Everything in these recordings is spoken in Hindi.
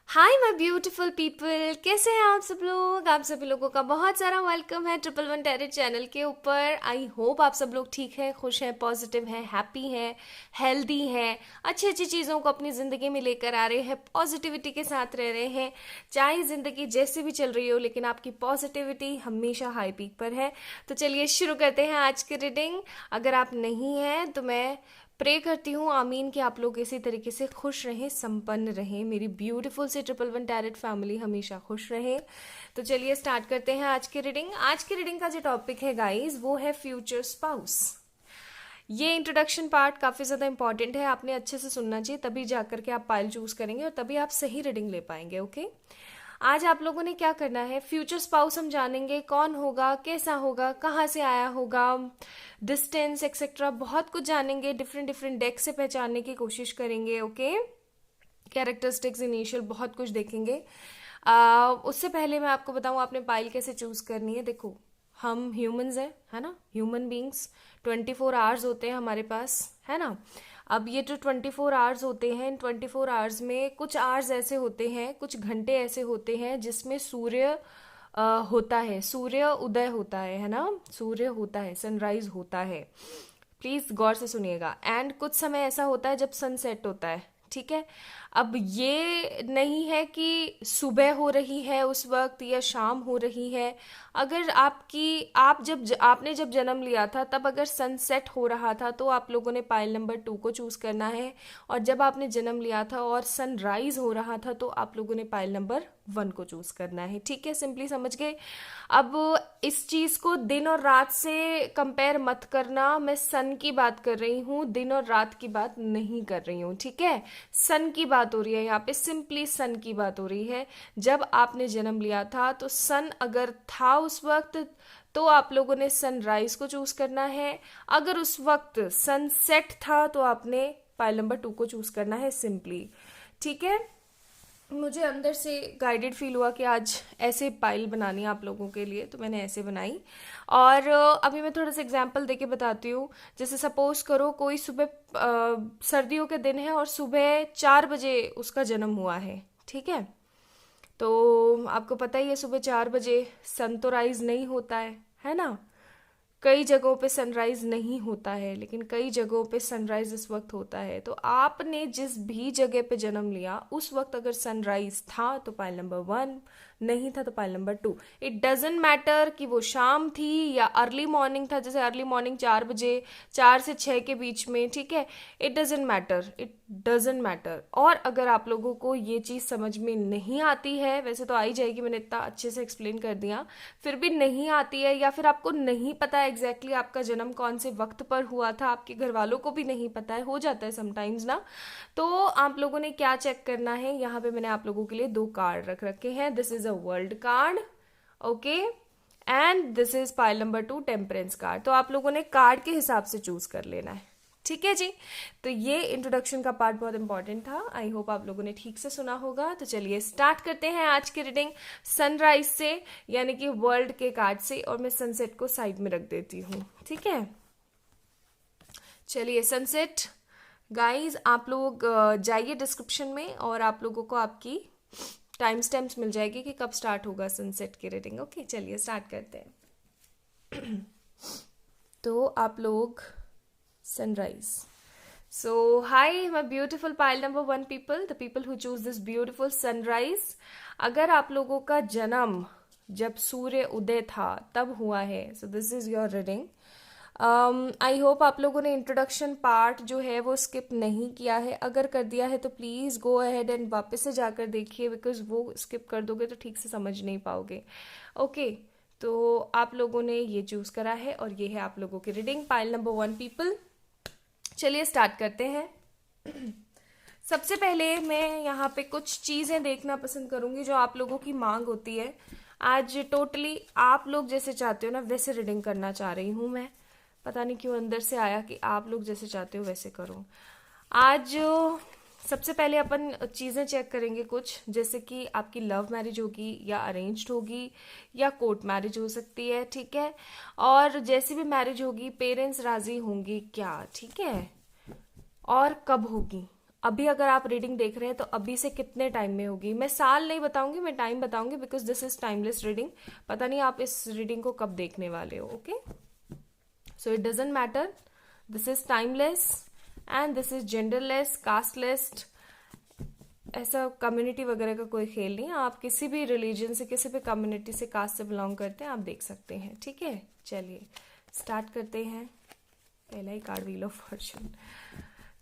हाय माय ब्यूटीफुल पीपल, कैसे हैं आप सब लोग। आप सभी लोगों का बहुत सारा वेलकम है 111 टैरो चैनल के ऊपर। आई होप आप सब लोग ठीक हैं, खुश हैं, पॉजिटिव हैं, हैप्पी हैं, हेल्दी हैं, अच्छी अच्छी चीज़ों को अपनी ज़िंदगी में लेकर आ रहे हैं, पॉजिटिविटी के साथ रह रहे हैं। चाहे ज़िंदगी जैसे भी चल रही हो, लेकिन आपकी पॉजिटिविटी हमेशा हाई पीक पर है। तो चलिए शुरू करते हैं आज की रीडिंग। अगर आप नहीं हैं तो मैं प्रे करती हूँ, आमीन, कि आप लोग इसी तरीके से खुश रहें, संपन्न रहें, मेरी ब्यूटीफुल से 111 टैरेट फैमिली हमेशा खुश रहे। तो चलिए स्टार्ट करते हैं आज की रीडिंग। आज की रीडिंग का जो टॉपिक है गाइस, वो है फ्यूचर स्पाउस। ये इंट्रोडक्शन पार्ट काफ़ी ज़्यादा इंपॉर्टेंट है, आपने अच्छे से सुनना चाहिए, तभी जाकर के आप पाइल चूज करेंगे और तभी आप सही रीडिंग ले पाएंगे। ओके, आज आप लोगों ने क्या करना है, फ्यूचर स्पाउस हम जानेंगे, कौन होगा, कैसा होगा, कहाँ से आया होगा, डिस्टेंस एक्सेट्रा, बहुत कुछ जानेंगे। डिफरेंट डिफरेंट डेक से पहचानने की कोशिश करेंगे। ओके, कैरेक्टरिस्टिक्स, इनिशियल, बहुत कुछ देखेंगे। उससे पहले मैं आपको बताऊं आपने पाइल कैसे चूज करनी है। देखो, हम ह्यूमंस हैं, है ना, ह्यूमन बींग्स। 24 आवर्स होते हैं हमारे पास, है ना। अब ये जो 24 आवर्स होते हैं, इन 24 आवर्स में कुछ आवर्स ऐसे होते हैं, कुछ घंटे ऐसे होते हैं जिसमें सूर्य होता है, सूर्य उदय होता है ना, सूर्य होता है, सनराइज होता है। प्लीज गौर से सुनिएगा। एंड कुछ समय ऐसा होता है जब सनसेट होता है, ठीक है। अब ये नहीं है कि सुबह हो रही है उस वक्त या शाम हो रही है। अगर आपने जब जन्म लिया था तब अगर सनसेट हो रहा था तो आप लोगों ने पाइल नंबर 2 को चूज करना है, और जब आपने जन्म लिया था और सनराइज हो रहा था तो आप लोगों ने पाइल नंबर 1 को चूज करना है। ठीक है, सिंपली समझ गए। अब इस चीज को दिन और रात से कंपेयर मत करना, मैं सन की बात कर रही हूँ, दिन और रात की बात नहीं कर रही हूँ, ठीक है। सन की बात हो रही है यहाँ पे, सिंपली सन की बात हो रही है। जब आपने जन्म लिया था तो सन अगर था उस वक्त तो आप लोगों ने सनराइज को चूज करना है। अगर उस वक्त सनसेट था तो आपने पाइल नंबर 2 को चूज करना है, सिंपली। ठीक है, मुझे अंदर से गाइडेड फील हुआ कि आज ऐसे पाइल बनानी है आप लोगों के लिए, तो मैंने ऐसे बनाई। और अभी मैं थोड़ा सा एग्जांपल देके बताती हूँ। जैसे सपोज करो कोई सुबह सर्दियों के दिन है और सुबह 4 बजे उसका जन्म हुआ है, ठीक है। तो आपको पता ही है सुबह 4 बजे सन तो राइज नहीं होता है ना। कई जगहों पे सनराइज नहीं होता है, लेकिन कई जगहों पे सनराइज इस वक्त होता है। तो आपने जिस भी जगह पे जन्म लिया उस वक्त अगर सनराइज था तो पाइल नंबर 1, नहीं था तो pile number 2। It doesn't matter कि वो शाम थी या अर्ली मॉर्निंग था, जैसे अर्ली मॉर्निंग 4 बजे, 4 से 6 के बीच में, ठीक है। It doesn't matter, it doesn't matter. और अगर आप लोगों को ये चीज़ समझ में नहीं आती है, वैसे तो आ ही जाएगी, मैंने इतना अच्छे से एक्सप्लेन कर दिया, फिर भी नहीं आती है या फिर आपको नहीं पता एग्जैक्टली आपका जन्म कौन से वक्त पर हुआ था, आपके घर वालों को भी नहीं पता है, हो जाता है समटाइम्स ना। तो आप लोगों ने क्या चेक करना है, यहाँ पे मैंने आप लोगों के लिए 2 कार्ड रख रखे हैं। This is a world card, okay, and this is pile number 2 temperance card. तो आप लोगों ने कार्ड के हिसाब से चूज कर लेना है, ठीक है जी। तो ये इंट्रोडक्शन का पार्ट बहुत इंपॉर्टेंट था, आई होप आप लोगों ने ठीक से सुना होगा। तो चलिए स्टार्ट करते हैं आज की रीडिंग सनराइज से, यानी कि वर्ल्ड के कार्ड से, और मैं सनसेट को साइड में रख देती हूँ, ठीक है। चलिए सनसेट गाइस, आप लोग जाइए डिस्क्रिप्शन में और आप लोगों को आपकी टाइम स्टैम्प्स मिल जाएगी कि कब स्टार्ट होगा सनसेट की रीडिंग। ओके, चलिए स्टार्ट करते हैं। तो आप लोग sunrise. So, hi, my beautiful pile number 1 people, the people who choose this beautiful sunrise. अगर आप लोगों का जन्म जब सूर्य उदय था तब हुआ है, so this is your reading. I hope आप लोगों ने इंट्रोडक्शन पार्ट जो है वो स्किप नहीं किया है। अगर कर दिया है तो प्लीज़ गो अहेड एंड वापस से जाकर देखिए, बिकॉज वो स्किप कर दोगे तो ठीक से समझ नहीं पाओगे। ओके, तो आप लोगों ने ये चूज़ करा है और ये है आप लोगों की रीडिंग, पाइल नंबर 1 पीपल। चलिए स्टार्ट करते हैं। सबसे पहले मैं यहाँ पे कुछ चीज़ें देखना पसंद करूंगी जो आप लोगों की मांग होती है। आज टोटली आप लोग जैसे चाहते हो ना वैसे रीडिंग करना चाह रही हूँ मैं, पता नहीं क्यों अंदर से आया कि आप लोग जैसे चाहते हो वैसे करो। आज सबसे पहले अपन चीज़ें चेक करेंगे कुछ, जैसे कि आपकी लव मैरिज होगी या अरेंज्ड होगी या कोर्ट मैरिज हो सकती है, ठीक है। और जैसी भी मैरिज होगी पेरेंट्स राजी होंगे क्या, ठीक है, और कब होगी, अभी अगर आप रीडिंग देख रहे हैं तो अभी से कितने टाइम में होगी। मैं साल नहीं बताऊंगी, मैं टाइम बताऊंगी, because this is timeless reading. पता नहीं आप इस रीडिंग को कब देखने वाले हो। Okay, so it doesn't matter, this is timeless and this is genderless, casteless, ऐसा कम्युनिटी वगैरह का कोई खेल नहीं है। आप किसी भी रिलीजन से, किसी भी कम्युनिटी से, कास्ट से बिलोंग करते हैं, आप देख सकते हैं। ठीक है, चलिए स्टार्ट करते हैं। पहला ही कार्ड, व्हील ऑफ फॉर्चून।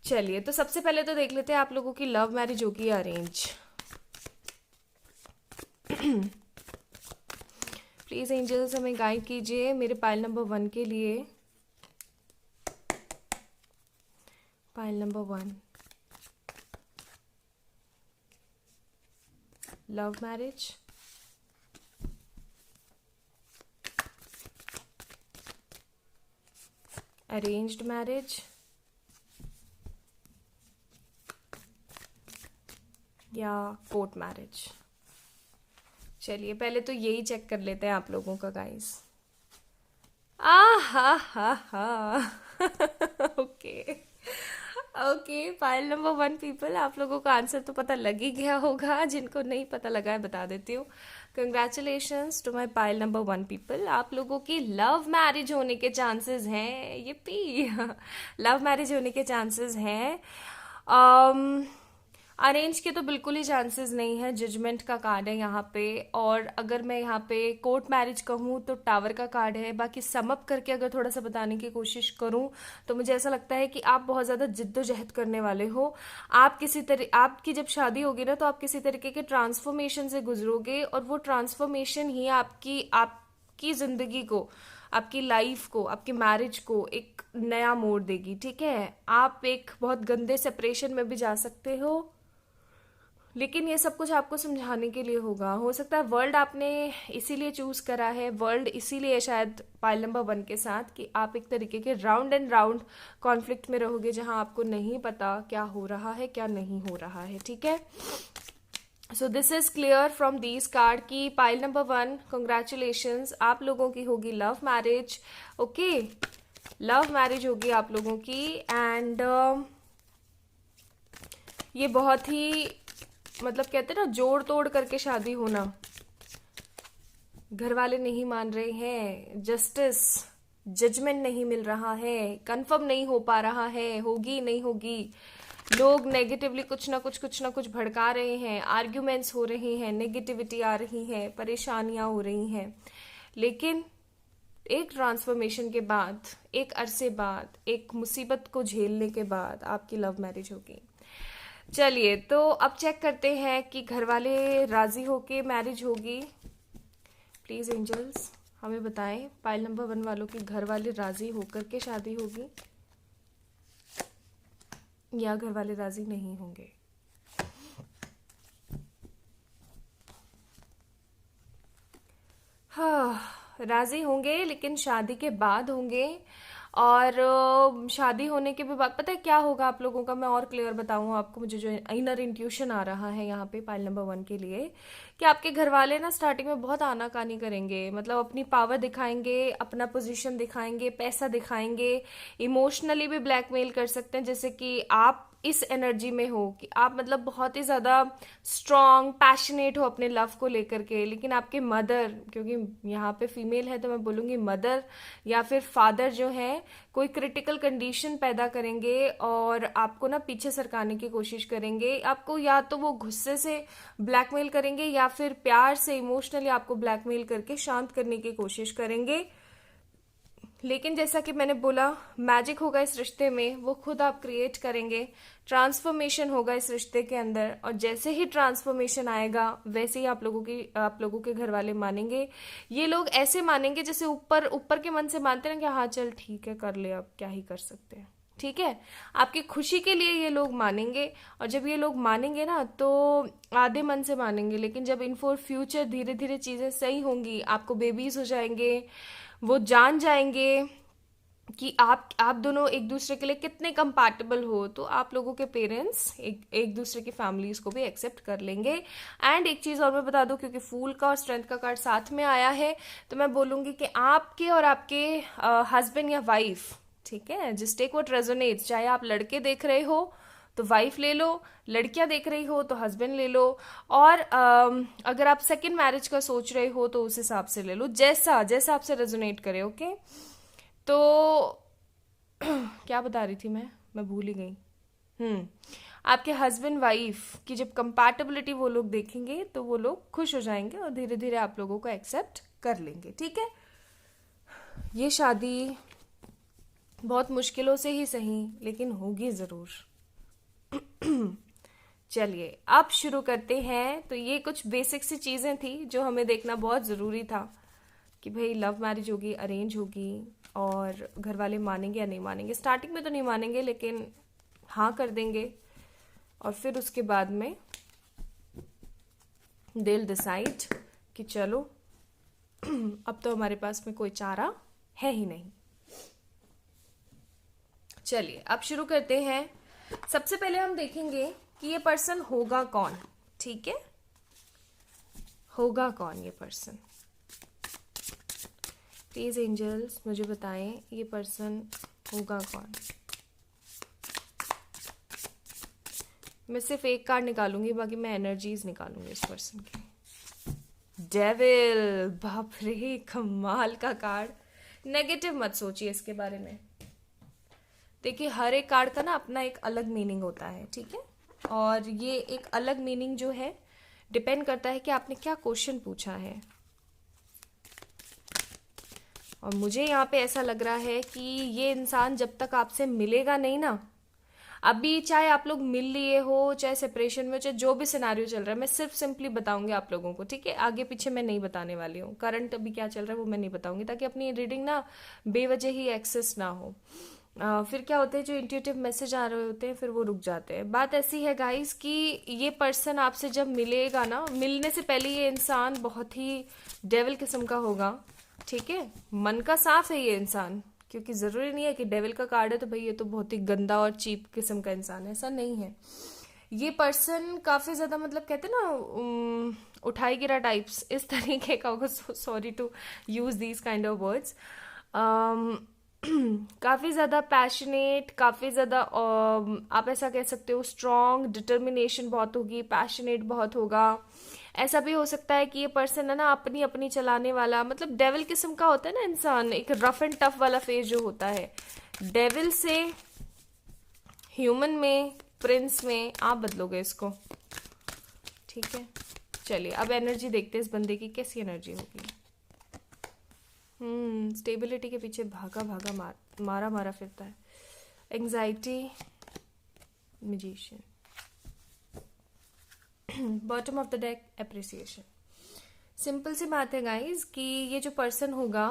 चलिए, तो सबसे पहले तो देख लेते हैं आप लोगों की लव मैरिज होगी या अरेंज। प्लीज एंजल्स हमें गाइड कीजिए मेरे पाइल नंबर 1 के लिए। Pile number 1, love marriage, arranged marriage या कोर्ट मैरिज। चलिए पहले तो यही चेक कर लेते हैं आप लोगों का गाइस। हा हा okay okay, pile number 1 people, आप लोगों का आंसर तो पता लग ही गया होगा। जिनको नहीं पता लगा है बता देती हूँ। Congratulations to my pile number 1 people, आप लोगों की लव मैरिज होने के चांसेस हैं। ये पी लव मैरिज होने के चांसेस हैं। अरेंज के तो बिल्कुल ही चांसेस नहीं है, जजमेंट का कार्ड है यहाँ पे। और अगर मैं यहाँ पे कोर्ट मैरिज कहूँ तो टावर का कार्ड है। बाकी समअप करके अगर थोड़ा सा बताने की कोशिश करूँ तो मुझे ऐसा लगता है कि आप बहुत ज़्यादा जिद्दोजहद करने वाले हो। आप आपकी जब शादी होगी ना तो आप किसी तरीके के ट्रांसफॉर्मेशन से गुजरोगे, और वो ट्रांसफॉर्मेशन ही आपकी ज़िंदगी को, आपकी लाइफ को, आपकी मैरिज को एक नया मोड़ देगी। ठीक है, आप एक बहुत गंदे सेपरेशन में भी जा सकते हो, लेकिन ये सब कुछ आपको समझाने के लिए होगा। हो सकता है वर्ल्ड आपने इसीलिए चूज करा है, वर्ल्ड इसीलिए शायद पाइल नंबर 1 के साथ, कि आप एक तरीके के राउंड एंड राउंड कॉन्फ्लिक्ट में रहोगे जहां आपको नहीं पता क्या हो रहा है, क्या नहीं हो रहा है। ठीक है, so this is clear from these card की पाइल नंबर 1, कंग्रेचुलेशंस, आप लोगों की होगी love marriage. Okay, love marriage होगी आप लोगों की। एंड ये बहुत ही, मतलब कहते हैं ना, जोड़ तोड़ करके शादी होना। घर वाले नहीं मान रहे हैं, जस्टिस, जजमेंट नहीं मिल रहा है, कंफर्म नहीं हो पा रहा है, होगी नहीं होगी। लोग नेगेटिवली कुछ ना कुछ भड़का रहे हैं, आर्ग्यूमेंट्स हो रहे हैं, नेगेटिविटी आ रही है, परेशानियां हो रही हैं। लेकिन एक ट्रांसफॉर्मेशन के बाद, एक अरसे बाद, एक मुसीबत को झेलने के बाद आपकी लव मैरिज होगी। चलिए, तो अब चेक करते हैं कि घर वाले राजी होके मैरिज होगी। प्लीज एंजल्स हमें बताएं, पाइल नंबर 1 वालों की घर वाले राजी होकर के शादी होगी या घर वाले राजी नहीं होंगे। हाँ, राजी होंगे, लेकिन शादी के बाद होंगे। और शादी होने के भी बाद पता है क्या होगा आप लोगों का, मैं और क्लियर बताऊँ आपको। मुझे जो इनर इंट्यूशन आ रहा है यहाँ पे पाइल नंबर 1 के लिए, कि आपके घर वाले ना स्टार्टिंग में बहुत आनाकानी करेंगे, मतलब अपनी पावर दिखाएंगे, अपना पोजीशन दिखाएंगे, पैसा दिखाएंगे, इमोशनली भी ब्लैकमेल कर सकते हैं। जैसे कि आप इस एनर्जी में हो कि आप मतलब बहुत ही ज़्यादा स्ट्रॉन्ग, पैशनेट हो अपने लव को लेकर के, लेकिन आपके मदर, क्योंकि यहाँ पे फीमेल है तो मैं बोलूँगी मदर या फिर फादर जो है, कोई क्रिटिकल कंडीशन पैदा करेंगे और आपको ना पीछे सरकाने की कोशिश करेंगे। आपको या तो वो गुस्से से ब्लैकमेल करेंगे या फिर प्यार से इमोशनली आपको ब्लैकमेल करके शांत करने की कोशिश करेंगे। लेकिन जैसा कि मैंने बोला, मैजिक होगा इस रिश्ते में, वो खुद आप क्रिएट करेंगे, ट्रांसफॉर्मेशन होगा इस रिश्ते के अंदर। और जैसे ही ट्रांसफॉर्मेशन आएगा वैसे ही आप लोगों के घर वाले मानेंगे। ये लोग ऐसे मानेंगे जैसे ऊपर ऊपर के मन से मानते हैं कि हाँ चल ठीक है, कर ले, अब क्या ही कर सकते हैं। ठीक है, आपकी खुशी के लिए ये लोग मानेंगे। और जब ये लोग मानेंगे ना तो आधे मन से मानेंगे, लेकिन जब इन फॉर फ्यूचर धीरे धीरे चीजें सही होंगी, आपको बेबीज हो जाएंगे, वो जान जाएंगे कि आप दोनों एक दूसरे के लिए कितने कंपैटिबल हो, तो आप लोगों के पेरेंट्स एक दूसरे की फैमिलीज को भी एक्सेप्ट कर लेंगे। एंड एक चीज और मैं बता दूं, क्योंकि फूल का और स्ट्रेंथ का कार्ड साथ में आया है, तो मैं बोलूंगी कि आपके और आपके हस्बैंड या वाइफ, ठीक है, जस्ट टेक व्हाट रेजोनेट्स, चाहे आप लड़के देख रहे हो तो वाइफ ले लो, लड़कियां देख रही हो तो हस्बैंड ले लो, और अगर आप सेकंड मैरिज का सोच रहे हो तो उस हिसाब से ले लो, जैसा जैसा आपसे रेजोनेट करे। ओके, तो क्या बता रही थी मैं भूल ही गई। आपके हस्बैंड वाइफ की जब कंपैटिबिलिटी वो लोग देखेंगे तो वो लोग खुश हो जाएंगे और धीरे धीरे आप लोगों को एक्सेप्ट कर लेंगे। ठीक है, ये शादी बहुत मुश्किलों से ही सही लेकिन होगी जरूर। चलिए अब शुरू करते हैं। तो ये कुछ बेसिक सी चीजें थी जो हमें देखना बहुत जरूरी था कि भाई लव मैरिज होगी, अरेंज होगी, और घर वाले मानेंगे या नहीं मानेंगे। स्टार्टिंग में तो नहीं मानेंगे लेकिन हाँ कर देंगे, और फिर उसके बाद में they'll डिसाइड कि चलो अब तो हमारे पास में कोई चारा है ही नहीं। चलिए अब शुरू करते हैं। सबसे पहले हम देखेंगे कि ये पर्सन होगा कौन। ठीक है, होगा कौन ये पर्सन। प्लीज एंजल्स मुझे बताएं ये पर्सन होगा कौन। मैं सिर्फ एक कार्ड निकालूंगी, बाकी मैं एनर्जीज निकालूंगी इस पर्सन की। डेविल, बाप रे, कमाल का कार्ड। नेगेटिव मत सोचिए इसके बारे में। देखिए हर एक कार्ड का ना अपना एक अलग मीनिंग होता है। ठीक है, और ये एक अलग मीनिंग जो है डिपेंड करता है कि आपने क्या क्वेश्चन पूछा है। और मुझे यहाँ पे ऐसा लग रहा है कि ये इंसान जब तक आपसे मिलेगा नहीं ना, अभी चाहे आप लोग मिल लिए हो, चाहे सेपरेशन में, चाहे जो भी सिनारियो चल रहा है, मैं सिर्फ सिंपली बताऊंगी आप लोगों को। ठीक है, आगे पीछे मैं नहीं बताने वाली हूँ। करंट अभी क्या चल रहा है वो मैं नहीं बताऊंगी, ताकि अपनी रीडिंग ना बेवजह ही एक्सेस ना हो। फिर क्या होता है, जो इंट्यूटिव मैसेज आ रहे होते हैं फिर वो रुक जाते हैं। बात ऐसी है गाइस कि ये पर्सन आपसे जब मिलेगा ना, मिलने से पहले ये इंसान बहुत ही डेविल किस्म का होगा। ठीक है, मन का साफ है ये इंसान, क्योंकि जरूरी नहीं है कि डेविल का कार्ड है तो भाई ये तो बहुत ही गंदा और चीप किस्म का इंसान है, ऐसा नहीं है। ये पर्सन काफी ज्यादा, मतलब कहते हैं ना उठाई गिरा टाइप्स, इस तरीके का होगा। Sorry to use these kind of words. काफी ज्यादा पैशनेट, काफी ज्यादा आप ऐसा कह सकते हो स्ट्रॉन्ग, डिटर्मिनेशन बहुत होगी, पैशनेट बहुत होगा। ऐसा भी हो सकता है कि ये पर्सन है ना अपनी अपनी चलाने वाला, मतलब डेविल किस्म का होता है ना इंसान, एक रफ एंड टफ वाला फेज जो होता है। डेविल से ह्यूमन में, प्रिंस में आप बदलोगे इसको। ठीक है, चलिए अब एनर्जी देखते हैं इस बंदे की कैसी एनर्जी होगी। स्टेबिलिटी के पीछे भागा भागा मारा मारा फिरता है। Anxiety, magician, bottom of the deck, appreciation. Simple सी बात है गाइज कि ये जो पर्सन होगा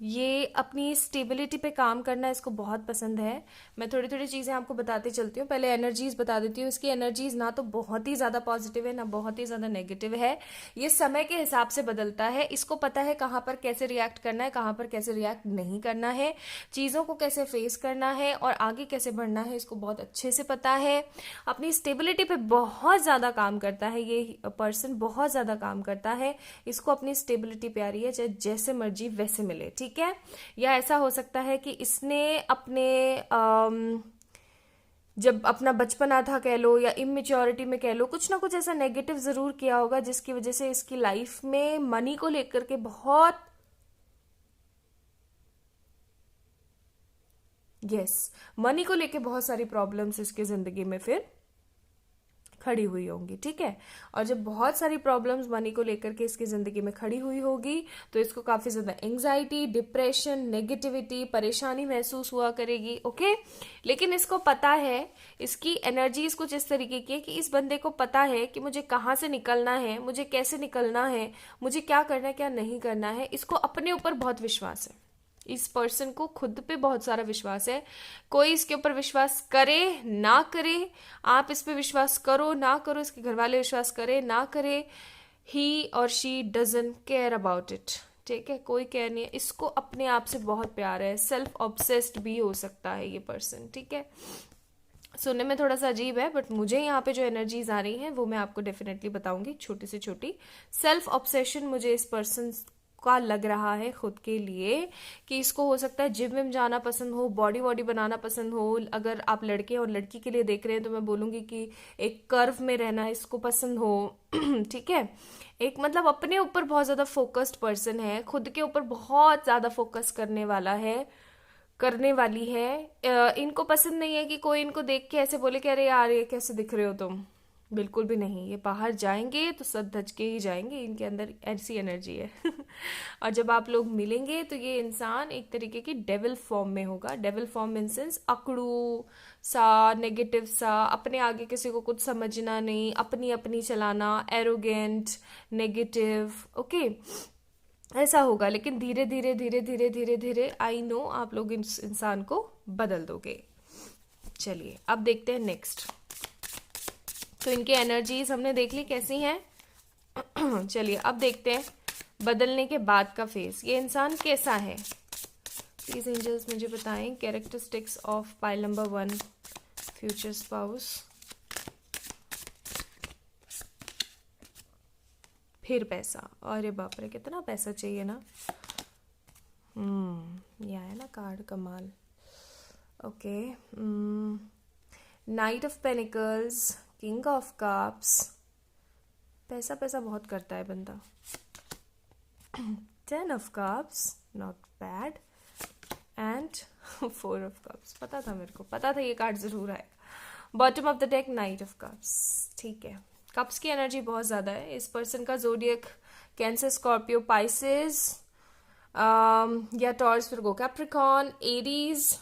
ये अपनी स्टेबिलिटी पे काम करना इसको बहुत पसंद है। मैं थोड़ी थोड़ी चीजें आपको बताते चलती हूँ। पहले एनर्जीज बता देती हूँ। इसकी एनर्जीज ना तो बहुत ही ज्यादा पॉजिटिव है ना बहुत ही ज्यादा नेगेटिव है। ये समय के हिसाब से बदलता है। इसको पता है कहाँ पर कैसे रिएक्ट करना है, कहाँ पर कैसे रिएक्ट नहीं करना है, चीजों को कैसे फेस करना है और आगे कैसे बढ़ना है, इसको बहुत अच्छे से पता है। अपनी स्टेबिलिटी पे बहुत ज्यादा काम करता है ये पर्सन, बहुत ज्यादा काम करता है। इसको अपनी स्टेबिलिटी प्यारी है, चाहे जैसे मर्जी वैसे मिले। ठीक है, या ऐसा हो सकता है कि इसने अपने जब अपना बचपना था कह लो या इमेच्योरिटी में कह लो, कुछ ना कुछ ऐसा नेगेटिव जरूर किया होगा जिसकी वजह से इसकी लाइफ में मनी को लेकर के बहुत मनी को लेके बहुत सारी प्रॉब्लम्स इसकी जिंदगी में फिर खड़ी हुई होंगी। ठीक है, और जब बहुत सारी प्रॉब्लम्स मनी को लेकर के इसकी जिंदगी में खड़ी हुई होगी तो इसको काफी ज्यादा एंजाइटी, डिप्रेशन, नेगेटिविटी, परेशानी महसूस हुआ करेगी। ओके, लेकिन इसको पता है, इसकी एनर्जीज कुछ इस तरीके की है कि इस बंदे को पता है कि मुझे कहाँ से निकलना है, मुझे कैसे निकलना है, मुझे क्या करना है क्या नहीं करना है। इसको अपने ऊपर बहुत विश्वास है। इस पर्सन को खुद पे बहुत सारा विश्वास है। कोई इसके ऊपर विश्वास करे ना करे, आप इस पे विश्वास करो ना करो, इसके घर वाले विश्वास करे ना करे, ही और she doesn't care about it. ठीक है, कोई केयर नहीं है। इसको अपने आप से बहुत प्यार है। सेल्फ ऑब्सेस्ड भी हो सकता है ये पर्सन। ठीक है, सुनने में थोड़ा सा अजीब है बट मुझे यहाँ पे जो एनर्जीज आ रही हैं वो मैं आपको डेफिनेटली बताऊंगी, छोटी से छोटी। सेल्फ ऑब्सेशन मुझे इस पर्सन का लग रहा है खुद के लिए कि इसको हो सकता है जिम विम जाना पसंद हो, बॉडी वॉडी बनाना पसंद हो। अगर आप लड़के और लड़की के लिए देख रहे हैं तो मैं बोलूँगी कि एक कर्व में रहना इसको पसंद हो। ठीक है, एक मतलब अपने ऊपर बहुत ज़्यादा फोकस्ड पर्सन है, खुद के ऊपर बहुत ज़्यादा फोकस करने वाला है, करने वाली है। इनको पसंद नहीं है कि कोई इनको देख के ऐसे बोले कि अरे यार ये कैसे दिख रहे हो तुम, बिल्कुल भी नहीं। ये बाहर जाएंगे तो सर धज के ही जाएंगे, इनके अंदर ऐसी एनर्जी है। और जब आप लोग मिलेंगे तो ये इंसान एक तरीके की डेविल फॉर्म में होगा। डेविल फॉर्म इन सेंस अकड़ू सा, नेगेटिव सा, अपने आगे किसी को कुछ समझना नहीं, अपनी अपनी चलाना, एरोगेंट, नेगेटिव। ओके, ऐसा होगा। लेकिन धीरे धीरे धीरे धीरे धीरे धीरे आई नो आप लोग इस इंसान को बदल दोगे। चलिए अब देखते हैं नेक्स्ट। तो इनकी एनर्जीज हमने देख ली कैसी हैं। चलिए अब देखते हैं बदलने के बाद का फेस, ये इंसान कैसा है। प्लीज एंजल्स मुझे बताएं characteristics of pile number 1 future spouse. फिर पैसा, अरे बाप रे कितना पैसा चाहिए ना। ये है ना कार्ड कमाल। Okay, night of pentacles, king of cups, पैसा पैसा बहुत करता है बंदा। 10 of cups, not bad, and 4 of cups. पता था, मेरे को पता था ये कार्ड जरूर आएगा। Bottom of the deck night of cups. ठीक है, कप्स की एनर्जी बहुत ज्यादा है। इस पर्सन का जोडियक कैंसर, स्कॉर्पियो, पाइसेस या टॉरस, विर्गो, कैप्रिकॉर्न, एरीज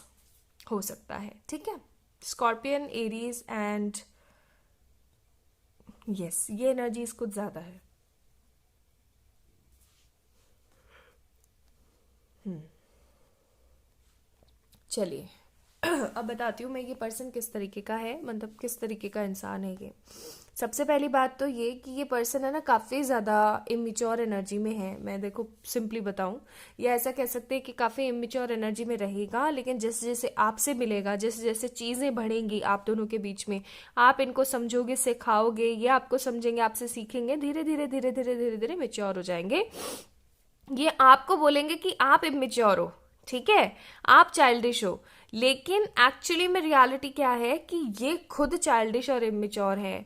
हो सकता है। ठीक है, स्कॉर्पियन, एरीज एंड यस, ये एनर्जीज कुछ ज्यादा है। चलिए अब बताती हूँ मैं ये पर्सन किस तरीके का है, मतलब किस तरीके का इंसान है ये। सबसे पहली बात तो ये कि ये पर्सन है ना काफ़ी ज़्यादा इमेच्योर एनर्जी में है। मैं देखो सिंपली बताऊँ, या ऐसा कह सकते हैं कि काफ़ी इमेच्योर एनर्जी में रहेगा। लेकिन जैसे जैसे आपसे मिलेगा, जैसे जैसे चीज़ें बढ़ेंगी आप दोनों के बीच में, आप इनको समझोगे, सिखाओगे, ये आपको समझेंगे, आपसे सीखेंगे, धीरे धीरे धीरे धीरे धीरे धीरे मेच्योर हो जाएंगे। ये आपको बोलेंगे कि आप इमेच्योर हो, ठीक है, आप चाइल्डिश हो, लेकिन एक्चुअली में रियलिटी क्या है कि ये खुद चाइल्डिश और इमेच्योर है।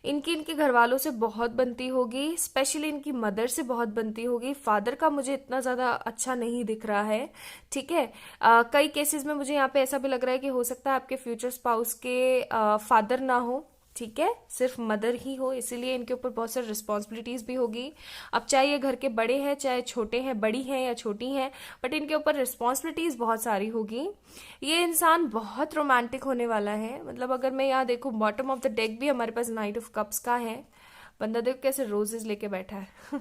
इनके घर वालों से बहुत बनती होगी, स्पेशली इनकी मदर से बहुत बनती होगी। फादर का मुझे इतना ज़्यादा अच्छा नहीं दिख रहा है। ठीक है, कई केसेस में मुझे यहाँ पे ऐसा भी लग रहा है कि हो सकता है आपके फ्यूचर स्पाउस के फादर ना हो, ठीक है, सिर्फ मदर ही हो, इसीलिए इनके ऊपर बहुत सारी रिस्पॉन्सिबिलिटीज भी होगी। अब चाहे ये घर के बड़े हैं, चाहे छोटे हैं, बड़ी हैं या छोटी हैं, बट इनके ऊपर रिस्पॉन्सिबिलिटीज बहुत सारी होगी। ये इंसान बहुत रोमांटिक होने वाला है। मतलब अगर मैं यहाँ देखूँ, बॉटम ऑफ द डेक भी हमारे पास नाइट ऑफ कप्स का है। बंदा देखो कैसे रोजेस लेके बैठा है।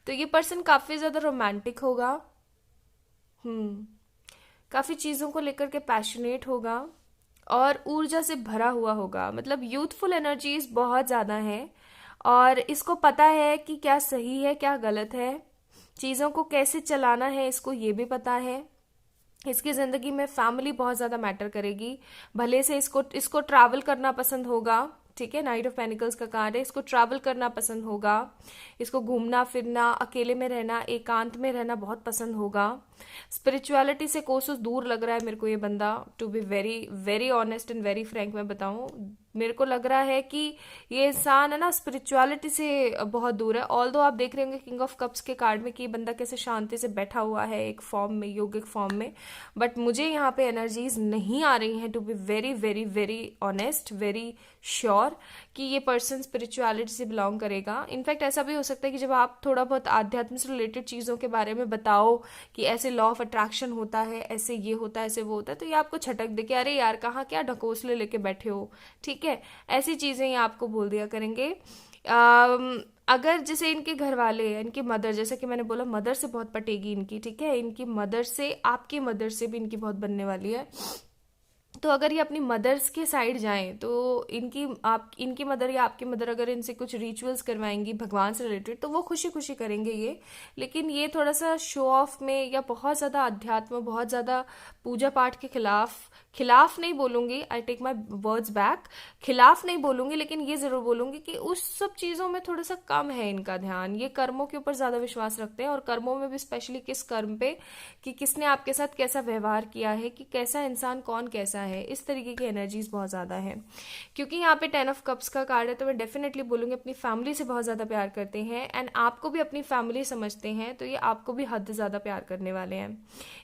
तो ये पर्सन काफी ज्यादा रोमांटिक होगा, काफी चीजों को लेकर के पैशनेट होगा और ऊर्जा से भरा हुआ होगा। मतलब यूथफुल एनर्जीज बहुत ज़्यादा है और इसको पता है कि क्या सही है क्या गलत है, चीज़ों को कैसे चलाना है इसको ये भी पता है। इसकी ज़िंदगी में फैमिली बहुत ज़्यादा मैटर करेगी। भले से इसको ट्रैवल करना पसंद होगा, ठीक है, नाइट ऑफ पेनिकल्स का कार्ड है, इसको ट्रैवल करना पसंद होगा, इसको घूमना फिरना, अकेले में रहना, एकांत में रहना बहुत पसंद होगा। स्पिरिचुअलिटी से कोसों दूर लग रहा है मेरे को ये बंदा, to be very very honest and very frank मैं बताऊं, मेरे को लग रहा है कि ये इंसान है ना स्पिरिचुअलिटी से बहुत दूर है। ऑल्दो आप देख रहे होंगे किंग ऑफ कप्स के कार्ड में कि बंदा कैसे शांति से बैठा हुआ है एक फॉर्म में, योगिक फॉर्म में, बट मुझे यहाँ पे एनर्जीज नहीं आ रही हैं, to be very very very honest, very sure कि ये पर्सन स्पिरिचुअलिटी से बिलोंग करेगा। इनफैक्ट ऐसा भी हो सकता है कि जब आप थोड़ा बहुत आध्यात्म से रिलेटेड चीज़ों के बारे में बताओ कि ऐसे लॉ ऑफ अट्रैक्शन होता है, ऐसे ये होता है, ऐसे वो होता है, तो ये आपको छटक दे कि अरे यार कहाँ क्या ढकोसले लेके बैठे हो, ठीक है, ऐसी चीज़ें ये आपको बोल दिया करेंगे। अगर जैसे इनके घर वाले, इनकी मदर, जैसे कि मैंने बोला मदर से बहुत पटेगी इनकी, ठीक है, इनकी मदर से, आपकी मदर से भी इनकी बहुत बनने वाली है। तो अगर ये अपनी मदर्स के साइड जाएं तो इनकी मदर या आपकी मदर अगर इनसे कुछ रिचुअल्स करवाएंगी भगवान से रिलेटेड तो वो खुशी खुशी करेंगे ये। लेकिन ये थोड़ा सा शो ऑफ में या बहुत ज़्यादा अध्यात्म, बहुत ज़्यादा पूजा पाठ के खिलाफ नहीं बोलूंगी, I take my words back, खिलाफ नहीं बोलूंगी, लेकिन ये जरूर बोलूंगी कि उस सब चीज़ों में थोड़ा सा कम है इनका ध्यान। ये कर्मों के ऊपर ज़्यादा विश्वास रखते हैं, और कर्मों में भी स्पेशली किस कर्म पे, कि किसने आपके साथ कैसा व्यवहार किया है, कि कैसा इंसान कौन कैसा है, इस तरीके की एनर्जीज बहुत ज़्यादा है। क्योंकि यहाँ पे 10 ऑफ कप्स का कार्ड है तो मैं डेफिनेटली बोलूँगी अपनी फैमिली से बहुत ज़्यादा प्यार करते हैं, एंड आपको भी अपनी फैमिली समझते हैं, तो ये आपको भी हद से ज़्यादा प्यार करने वाले हैं।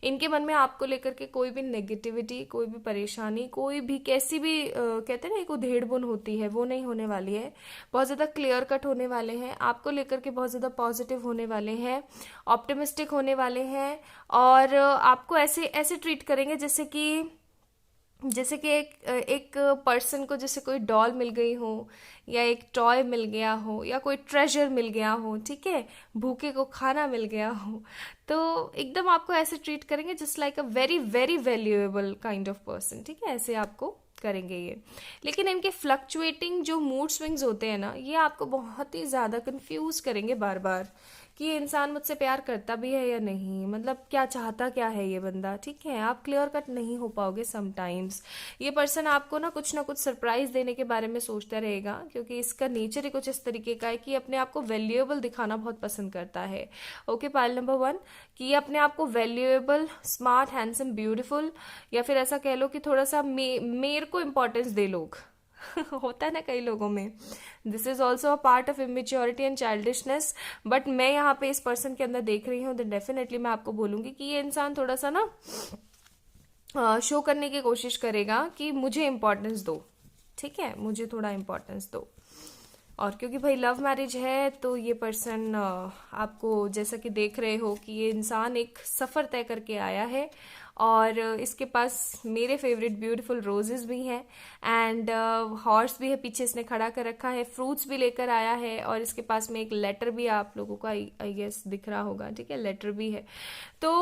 इनके मन में आपको लेकर के कोई भी नेगेटिविटी, कोई भी परेशानी, कोई भी कैसी भी कहते हैं ना एक उधेड़ बुन होती है, वो नहीं होने वाली है। बहुत ज़्यादा क्लियर कट होने वाले हैं, आपको लेकर के बहुत ज़्यादा पॉजिटिव होने वाले हैं, ऑप्टिमिस्टिक होने वाले हैं, और आपको ऐसे ऐसे ट्रीट करेंगे जैसे कि एक पर्सन को जैसे कोई डॉल मिल गई हो, या एक टॉय मिल गया हो, या कोई ट्रेजर मिल गया हो, ठीक है, भूखे को खाना मिल गया हो, तो एकदम आपको ऐसे ट्रीट करेंगे just like a very very valuable kind of person, ठीक है, ऐसे आपको करेंगे ये। लेकिन इनके फ्लक्चुएटिंग जो मूड स्विंग्स होते हैं ना, ये आपको बहुत ही ज़्यादा कंफ्यूज करेंगे बार बार, कि ये इंसान मुझसे प्यार करता भी है या नहीं, मतलब क्या चाहता क्या है ये बंदा, ठीक है। आप क्लियर कट नहीं हो पाओगे समटाइम्स। ये पर्सन आपको ना कुछ सरप्राइज देने के बारे में सोचता रहेगा, क्योंकि इसका नेचर ही कुछ इस तरीके का है कि अपने आप को वैल्यूएबल दिखाना बहुत पसंद करता है। ओके, पाइल नंबर 1, कि ये अपने आप को वैल्यूएबल, स्मार्ट, हैंडसम, ब्यूटीफुल, या फिर ऐसा कह लो कि थोड़ा सा मेरे को इम्पोर्टेंस दे लोग होता है ना कई लोगों में। This is also a part of immaturity and childishness, but मैं यहाँ पे इस पर्सन के अंदर देख रही हूँ, तो डेफिनेटली मैं आपको बोलूंगी कि ये इंसान थोड़ा सा ना शो करने की कोशिश करेगा कि मुझे इम्पोर्टेंस दो, ठीक है, मुझे थोड़ा इम्पोर्टेंस दो। और क्योंकि भाई लव मैरिज है, तो ये पर्सन आपको जैसा कि देख रहे हो कि ये इंसान एक सफ़र तय करके आया है, और इसके पास मेरे फेवरेट ब्यूटीफुल रोजेस भी हैं, एंड हॉर्स भी है पीछे इसने खड़ा कर रखा है, फ्रूट्स भी लेकर आया है, और इसके पास में एक लेटर भी आप लोगों को आई गेस दिख रहा होगा, ठीक है, लेटर भी है। तो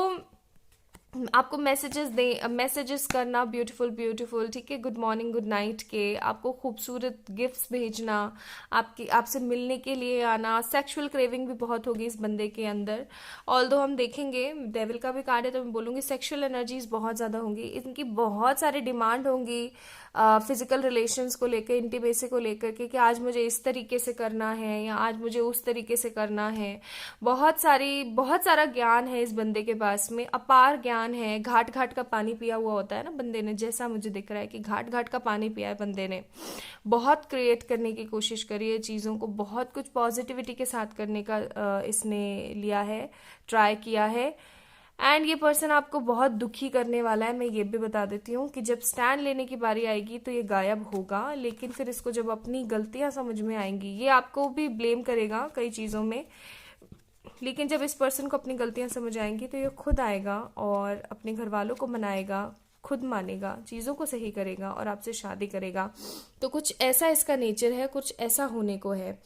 आपको मैसेजेस करना ब्यूटीफुल ब्यूटीफुल, ठीक है, गुड मॉर्निंग गुड नाइट के, आपको खूबसूरत गिफ्ट्स भेजना, आपसे मिलने के लिए आना, सेक्सुअल क्रेविंग भी बहुत होगी इस बंदे के अंदर। ऑल्दो हम देखेंगे डेविल का भी कार्ड है, तो मैं बोलूँगी सेक्सुअल एनर्जीज बहुत ज़्यादा होंगी, इनकी बहुत सारी डिमांड होंगी फिजिकल रिलेशंस को लेकर, इंटीमेसी को लेकर के, कि आज मुझे इस तरीके से करना है या आज मुझे उस तरीके से करना है। बहुत सारा ज्ञान है इस बंदे के पास में, अपार ज्ञान है। घाट घाट का पानी पिया हुआ होता है ना बंदे ने, जैसा मुझे दिख रहा है कि घाट घाट का पानी पिया है बंदे ने। बहुत क्रिएट करने की कोशिश करी है चीज़ों को, बहुत कुछ पॉजिटिविटी के साथ करने का इसने लिया है, ट्राई किया है। एंड ये पर्सन आपको बहुत दुखी करने वाला है। मैं ये भी बता देती हूँ कि जब स्टैंड लेने की बारी आएगी तो ये गायब होगा, लेकिन फिर इसको जब अपनी गलतियां समझ में आएंगी, ये आपको भी ब्लेम करेगा कई चीज़ों में, लेकिन जब इस पर्सन को अपनी गलतियां समझ आएंगी तो ये खुद आएगा और अपने घर वालों को मनाएगा, खुद मानेगा, चीज़ों को सही करेगा और आपसे शादी करेगा। तो कुछ ऐसा इसका नेचर है, कुछ ऐसा होने को है।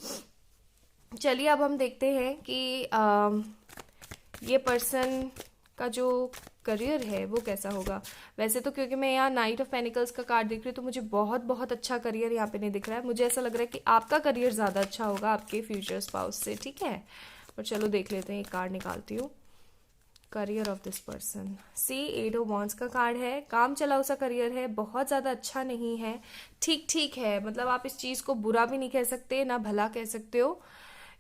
चलिए अब हम देखते हैं कि ये पर्सन का जो करियर है वो कैसा होगा। वैसे तो क्योंकि मैं यहाँ नाइट ऑफ पेनिकल्स का कार्ड देख रही हूँ तो मुझे बहुत बहुत अच्छा करियर यहाँ पे नहीं दिख रहा है। मुझे ऐसा लग रहा है कि आपका करियर ज़्यादा अच्छा होगा आपके फ्यूचर स्पाउस से, ठीक है। पर चलो देख लेते हैं, एक कार्ड निकालती हूँ। Career of this person, see 8 of wands का कार्ड है। काम चलाऊ सा करियर है, बहुत ज़्यादा अच्छा नहीं है, ठीक ठीक है। मतलब आप इस चीज़ को बुरा भी नहीं कह सकते ना भला कह सकते हो।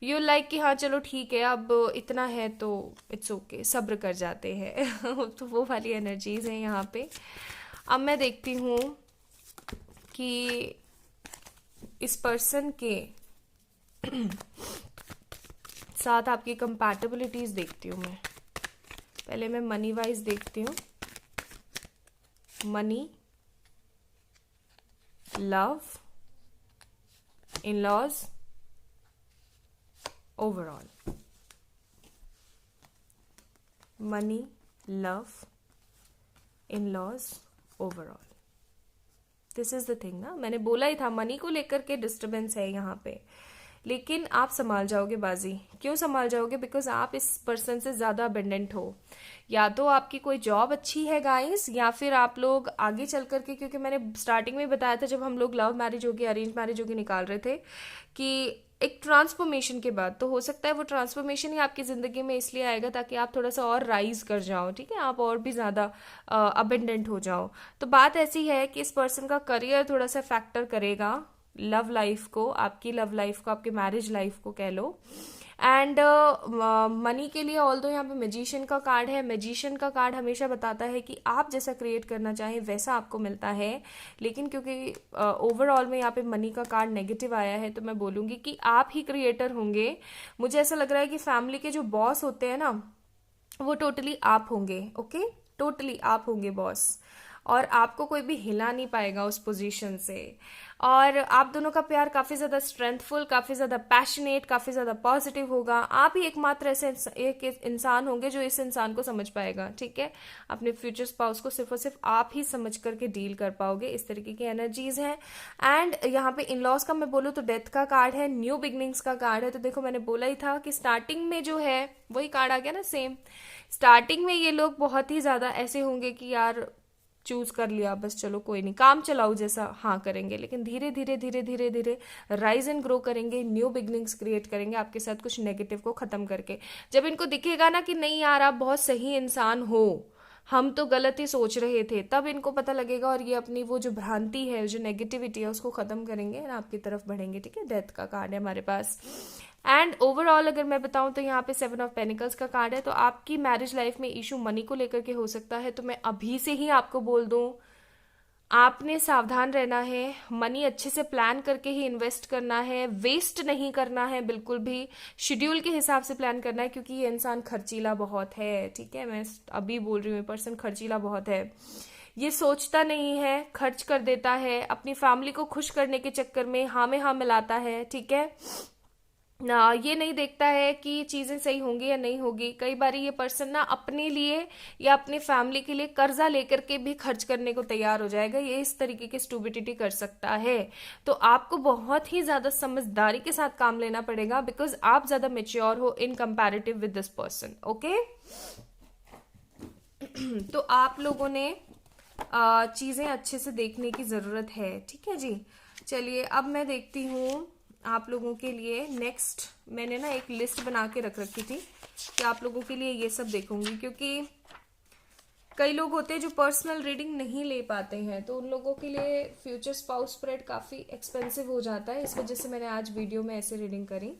यू लाइक कि हाँ चलो ठीक है, अब इतना है तो इट्स ओके, सब्र कर जाते हैं तो वो वाली एनर्जीज हैं यहाँ पे। अब मैं देखती हूँ कि इस पर्सन के साथ आपकी कंपैटिबिलिटीज देखती हूँ मैं। पहले मैं मनी वाइज देखती हूँ, money, love, in laws, overall. Money, love, in laws, overall. This is the thing ना, मैंने बोला ही था मनी को लेकर के डिस्टर्बेंस है यहाँ पे। लेकिन आप संभाल जाओगे बाजी। क्यों संभाल जाओगे? बिकॉज आप इस पर्सन से ज़्यादा अबेंडेंट हो। या तो आपकी कोई जॉब अच्छी है गाइस, या फिर आप लोग आगे चल करके, क्योंकि मैंने स्टार्टिंग में बताया था जब हम लोग लव मैरिज होगी अरेंज मैरिज होगी निकाल रहे थे कि एक ट्रांसफॉर्मेशन के बाद, तो हो सकता है वो ट्रांसफॉर्मेशन ही आपकी ज़िंदगी में इसलिए आएगा ताकि आप थोड़ा सा और राइज कर जाओ, ठीक है, आप और भी ज़्यादा अबेंडेंट हो जाओ। तो बात ऐसी है कि इस पर्सन का करियर थोड़ा सा फैक्टर करेगा लव लाइफ को, आपकी लव लाइफ को, आपके मैरिज लाइफ को कह लो। एंड मनी के लिए ऑल दो यहाँ पे मैजिशियन का कार्ड है। मैजिशियन का कार्ड हमेशा बताता है कि आप जैसा क्रिएट करना चाहें वैसा आपको मिलता है, लेकिन क्योंकि ओवरऑल में यहाँ पे मनी का कार्ड नेगेटिव आया है तो मैं बोलूँगी कि आप ही क्रिएटर होंगे। मुझे ऐसा लग रहा है कि फैमिली के जो बॉस होते हैं ना, वो टोटली आप होंगे। ओके, टोटली आप होंगे बॉस, और आपको कोई भी हिला नहीं पाएगा उस पोजीशन से। और आप दोनों का प्यार काफ़ी ज़्यादा स्ट्रेंथफुल, काफ़ी ज़्यादा पैशनेट, काफ़ी ज़्यादा पॉजिटिव होगा। आप ही एकमात्र ऐसे एक इंसान होंगे जो इस इंसान को समझ पाएगा, ठीक है। अपने फ्यूचर स्पाउस को सिर्फ और सिर्फ आप ही समझ करके डील कर पाओगे। इस तरीके की एनर्जीज हैं। एंड यहाँ पे इन लॉज का मैं बोलूँ तो डेथ का कार्ड है, न्यू बिगनिंग्स का कार्ड है। तो देखो मैंने बोला ही था कि स्टार्टिंग में जो है वही कार्ड आ गया ना, सेम। स्टार्टिंग में ये लोग बहुत ही ज़्यादा ऐसे होंगे कि यार चूज कर लिया बस, चलो कोई नहीं, काम चलाओ जैसा हाँ करेंगे, लेकिन धीरे धीरे धीरे धीरे धीरे राइज एंड ग्रो करेंगे, न्यू बिगनिंग्स क्रिएट करेंगे आपके साथ कुछ नेगेटिव को खत्म करके। जब इनको दिखेगा ना कि नहीं यार आप बहुत सही इंसान हो, हम तो गलत ही सोच रहे थे, तब इनको पता लगेगा और ये अपनी वो जो भ्रांति है, जो नेगेटिविटी है उसको खत्म करेंगे और आपकी तरफ बढ़ेंगे, ठीक है। डेथ का कार्ड है हमारे पास। एंड ओवरऑल अगर मैं बताऊं तो यहाँ पे 7 ऑफ पेनिकल्स का कार्ड है। तो आपकी मैरिज लाइफ में इशू मनी को लेकर के हो सकता है, तो मैं अभी से ही आपको बोल दूं आपने सावधान रहना है। मनी अच्छे से प्लान करके ही इन्वेस्ट करना है, वेस्ट नहीं करना है बिल्कुल भी, शेड्यूल के हिसाब से प्लान करना है, क्योंकि ये इंसान खर्चीला बहुत है, ठीक है। मैं अभी बोल रही हूँ, पर्सन खर्चीला बहुत है। ये सोचता नहीं है, खर्च कर देता है, अपनी फैमिली को खुश करने के चक्कर में हाँ में हाँ मिलाता है, ठीक है ना। ये नहीं देखता है कि चीजें सही होंगी या नहीं होगी। कई बार ये पर्सन ना अपने लिए या अपनी फैमिली के लिए कर्जा लेकर के भी खर्च करने को तैयार हो जाएगा। ये इस तरीके की स्टूपिडिटी कर सकता है। तो आपको बहुत ही ज्यादा समझदारी के साथ काम लेना पड़ेगा, बिकॉज आप ज्यादा मेच्योर हो in comparative with this person, okay. तो आप लोगों ने चीजें अच्छे से देखने की जरूरत है, ठीक है जी। चलिए अब मैं देखती हूँ आप लोगों के लिए नेक्स्ट। मैंने ना एक लिस्ट बना के रख रखी थी कि आप लोगों के लिए ये सब देखूंगी, क्योंकि कई लोग होते हैं जो पर्सनल रीडिंग नहीं ले पाते हैं, तो उन लोगों के लिए फ्यूचर स्पाउस स्प्रेड काफ़ी एक्सपेंसिव हो जाता है। इस वजह से मैंने आज वीडियो में ऐसे रीडिंग करी।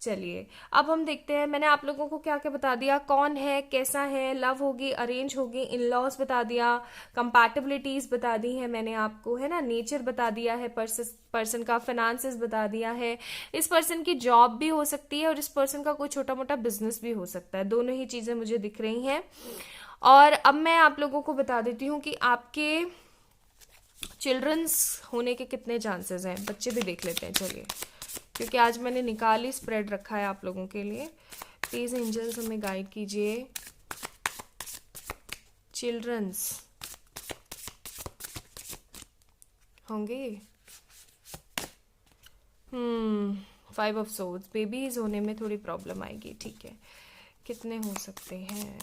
चलिए अब हम देखते हैं मैंने आप लोगों को क्या क्या बता दिया, कौन है, कैसा है, लव होगी, अरेंज होगी, इन लॉज बता दिया, कंपैटिबिलिटीज बता दी है मैंने आपको, है ना, नेचर बता दिया है, पर्सन का फाइनेंसेस बता दिया है, इस पर्सन की जॉब भी हो सकती है और इस पर्सन का कोई छोटा मोटा बिजनेस भी हो सकता है। दोनों ही चीजें मुझे दिख रही हैं। और अब मैं आप लोगों को बता देती हूँ कि आपके चिल्ड्रंस होने के कितने चांसेस हैं। बच्चे भी देख लेते हैं चलिए, क्योंकि आज मैंने निकाली स्प्रेड रखा है आप लोगों के लिए। प्लीज एंजल्स हमें गाइड कीजिए। चिल्ड्रंस होंगे 5 ऑफ सोर्ड्स, बेबीज होने में थोड़ी प्रॉब्लम आएगी, ठीक है। कितने हो सकते हैं?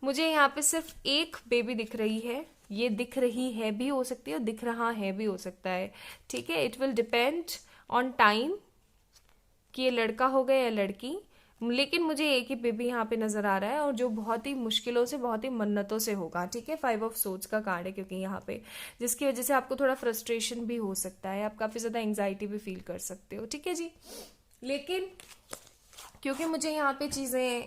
मुझे यहाँ पे सिर्फ एक बेबी दिख रही है। ये दिख रही है भी हो सकती है और दिख रहा है भी हो सकता है, ठीक है। It will depend on time कि ये लड़का होगा या लड़की, लेकिन मुझे एक ही बेबी यहाँ पे नजर आ रहा है और जो बहुत ही मुश्किलों से, बहुत ही मन्नतों से होगा, ठीक है। 5 ऑफ सोर्ड्स का कार्ड है क्योंकि यहाँ पे, जिसकी वजह से आपको थोड़ा फ्रस्ट्रेशन भी हो सकता है, आप काफी ज्यादा एंग्जाइटी भी फील कर सकते हो, ठीक है जी। लेकिन क्योंकि मुझे यहाँ पे चीजें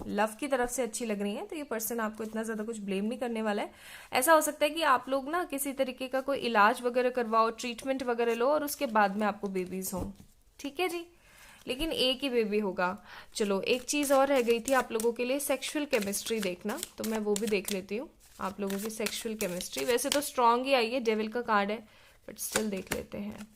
लव की तरफ से अच्छी लग रही हैं, तो ये पर्सन आपको इतना ज्यादा कुछ ब्लेम नहीं करने वाला है। ऐसा हो सकता है कि आप लोग ना किसी तरीके का कोई इलाज वगैरह करवाओ, ट्रीटमेंट वगैरह लो और उसके बाद में आपको बेबीज हो, ठीक है जी। लेकिन एक ही बेबी होगा। चलो एक चीज और रह गई थी आप लोगों के लिए, सेक्सुअल केमिस्ट्री देखना, तो मैं वो भी देख लेती हूँ। आप लोगों की सेक्सुअल केमिस्ट्री वैसे तो स्ट्रांग ही आई है, डेविल का कार्ड है, बट स्टिल देख लेते हैं।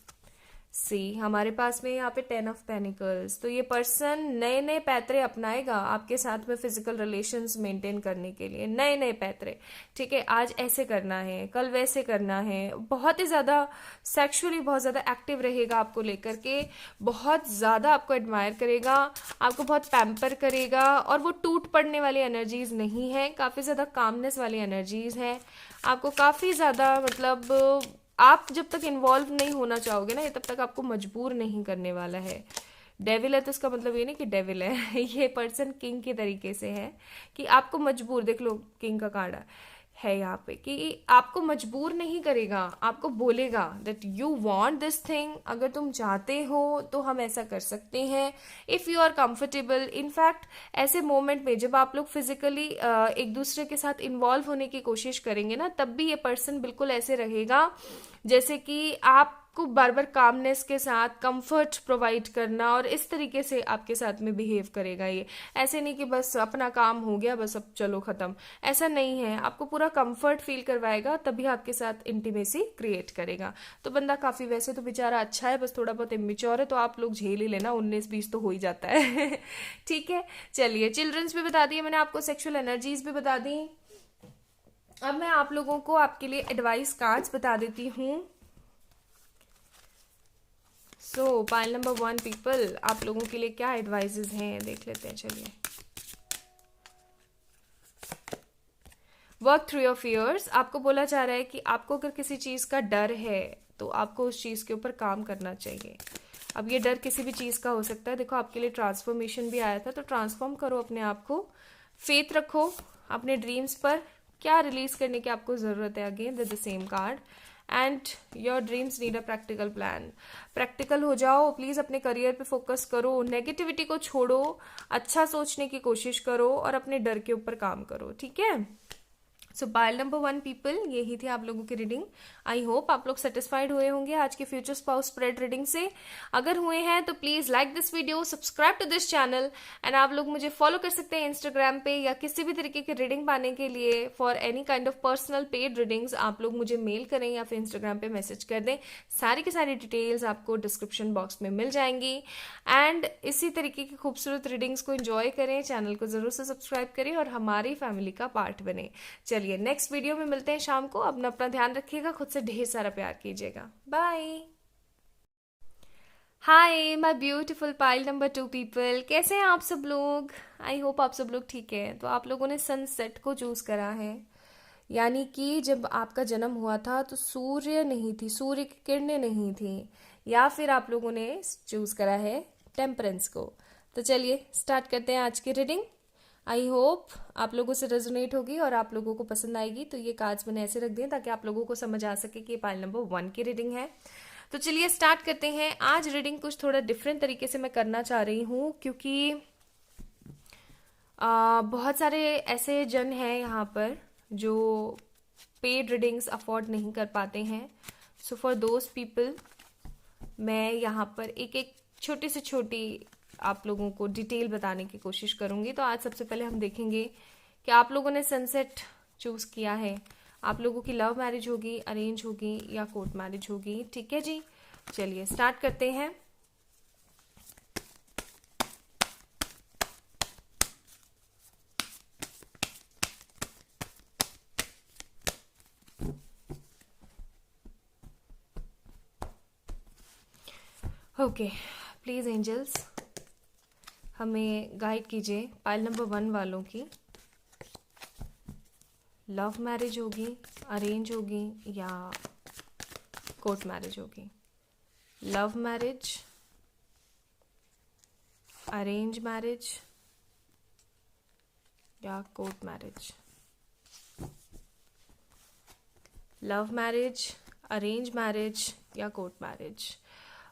सी हमारे पास में यहाँ पे 10 ऑफ पेनिकल्स, तो ये पर्सन नए नए पैतरे अपनाएगा आपके साथ में फिजिकल रिलेशंस मेंटेन करने के लिए, नए नए पैतरे। ठीक है, आज ऐसे करना है, कल वैसे करना है, बहुत ही ज्यादा सेक्सुअली बहुत ज्यादा एक्टिव रहेगा आपको लेकर के, बहुत ज्यादा आपको एडमायर करेगा, आपको बहुत पैम्पर करेगा, और वो टूट पड़ने वाली एनर्जीज नहीं है, काफी ज्यादा कामनेस वाली एनर्जीज है। आपको काफी ज्यादा मतलब आप जब तक इन्वॉल्व नहीं होना चाहोगे ना, ये तब तक आपको मजबूर नहीं करने वाला है। डेविल है तो इसका मतलब ये नहीं कि डेविल है ये पर्सन किंग के तरीके से है कि आपको मजबूर, देख लो किंग का कार्ड है यहाँ पे, कि आपको मजबूर नहीं करेगा, आपको बोलेगा that you want this thing, अगर तुम चाहते हो तो हम ऐसा कर सकते हैं, if you are comfortable. In fact ऐसे मोमेंट में जब आप लोग फिजिकली एक दूसरे के साथ इन्वॉल्व होने की कोशिश करेंगे ना, तब भी ये पर्सन बिल्कुल ऐसे रहेगा जैसे कि आपको बार बार कामनेस के साथ कंफर्ट प्रोवाइड करना, और इस तरीके से आपके साथ में बिहेव करेगा ये। ऐसे नहीं कि बस अपना काम हो गया बस अब चलो खत्म, ऐसा नहीं है। आपको पूरा कंफर्ट फील करवाएगा, तभी आपके साथ इंटीमेसी क्रिएट करेगा। तो बंदा काफी, वैसे तो बेचारा अच्छा है, बस थोड़ा बहुत इमेच्योर है, तो आप लोग झेल ही लेना, 19-20 तो हो ही जाता है ठीक है, चलिए चिल्ड्रंस भी बता दिए मैंने आपको, सेक्सुअल एनर्जीज भी बता दी। अब मैं आप लोगों को आपके लिए एडवाइस कार्ड्स बता देती हूँ। सो पाइल नंबर 1 पीपल, आप लोगों के लिए क्या एडवाइजेज हैं देख लेते हैं, चलिए। वर्क थ्रू योर फियर्स, आपको बोला जा रहा है कि आपको अगर किसी चीज का डर है तो आपको उस चीज के ऊपर काम करना चाहिए। अब ये डर किसी भी चीज का हो सकता है, देखो आपके लिए ट्रांसफॉर्मेशन भी आया था, तो ट्रांसफॉर्म करो अपने आप को, फेथ रखो अपने ड्रीम्स पर, क्या रिलीज करने की आपको जरूरत है, again the same card, and your dreams need a practical plan. Practical हो जाओ प्लीज, अपने करियर पे फोकस करो, नेगेटिविटी को छोड़ो, अच्छा सोचने की कोशिश करो और अपने डर के ऊपर काम करो, ठीक है। सो पाइल नंबर 1 पीपल, यही थी आप लोगों की रीडिंग। आई होप आप लोग सेटिस्फाइड हुए होंगे आज के फ्यूचर स्पाउस स्प्रेड रीडिंग से। अगर हुए हैं तो please like this video, subscribe to this channel, and आप लोग मुझे फॉलो कर सकते हैं इंस्टाग्राम पे, या किसी भी तरीके की रीडिंग पाने के लिए for any kind of personal paid readings आप लोग मुझे मेल करें या फिर इंस्टाग्राम पे मैसेज कर दें। सारी की सारी डिटेल्स आपको डिस्क्रिप्शन बॉक्स में मिल जाएंगी। एंड इसी तरीके की खूबसूरत रीडिंग्स को एंजॉय करें, चैनल को जरूर से सब्सक्राइब करें और हमारी फैमिली का पार्ट बने। चलिए नेक्स्ट वीडियो में मिलते हैं शाम को, अपना अपना ध्यान रखिएगा, खुद से ढेर सारा प्यार कीजिएगा, bye. Hi my beautiful pile number 2 people, कैसे हैं आप सब लोग। आई होप आप सब लोग ठीक है। तो आप लोगों ने सनसेट को चूज करा है, यानी कि जब आपका जन्म हुआ था तो सूर्य नहीं थी, सूर्य की किरणें नहीं थी, या फिर आप लोगों ने चूज करा है टेम्परेंस को। तो चलिए स्टार्ट करते हैं आज की रीडिंग। आई होप आप लोगों से रेजोनेट होगी और आप लोगों को पसंद आएगी। तो ये कार्ड्स मैंने ऐसे रख दिए ताकि आप लोगों को समझ आ सके कि ये पाइल नंबर 1 की रीडिंग है। तो चलिए स्टार्ट करते हैं। आज रीडिंग कुछ थोड़ा डिफरेंट तरीके से मैं करना चाह रही हूँ, क्योंकि बहुत सारे ऐसे जन हैं यहाँ पर जो पेड रीडिंग्स अफोर्ड नहीं कर पाते हैं। सो फॉर दोज पीपल मैं यहाँ पर एक एक छोटी से छोटी आप लोगों को डिटेल बताने की कोशिश करूंगी। तो आज सबसे पहले हम देखेंगे कि आप लोगों ने सनसेट चूज किया है, आप लोगों की लव मैरिज होगी, अरेंज होगी या कोर्ट मैरिज होगी, ठीक है जी। चलिए स्टार्ट करते हैं। ओके, प्लीज एंजल्स हमें गाइड कीजिए पाइल नंबर 1 वालों की। लव मैरिज होगी, अरेंज होगी या कोर्ट मैरिज होगी। लव मैरिज, अरेंज मैरिज या court marriage. Love marriage, arrange marriage या कोर्ट मैरिज।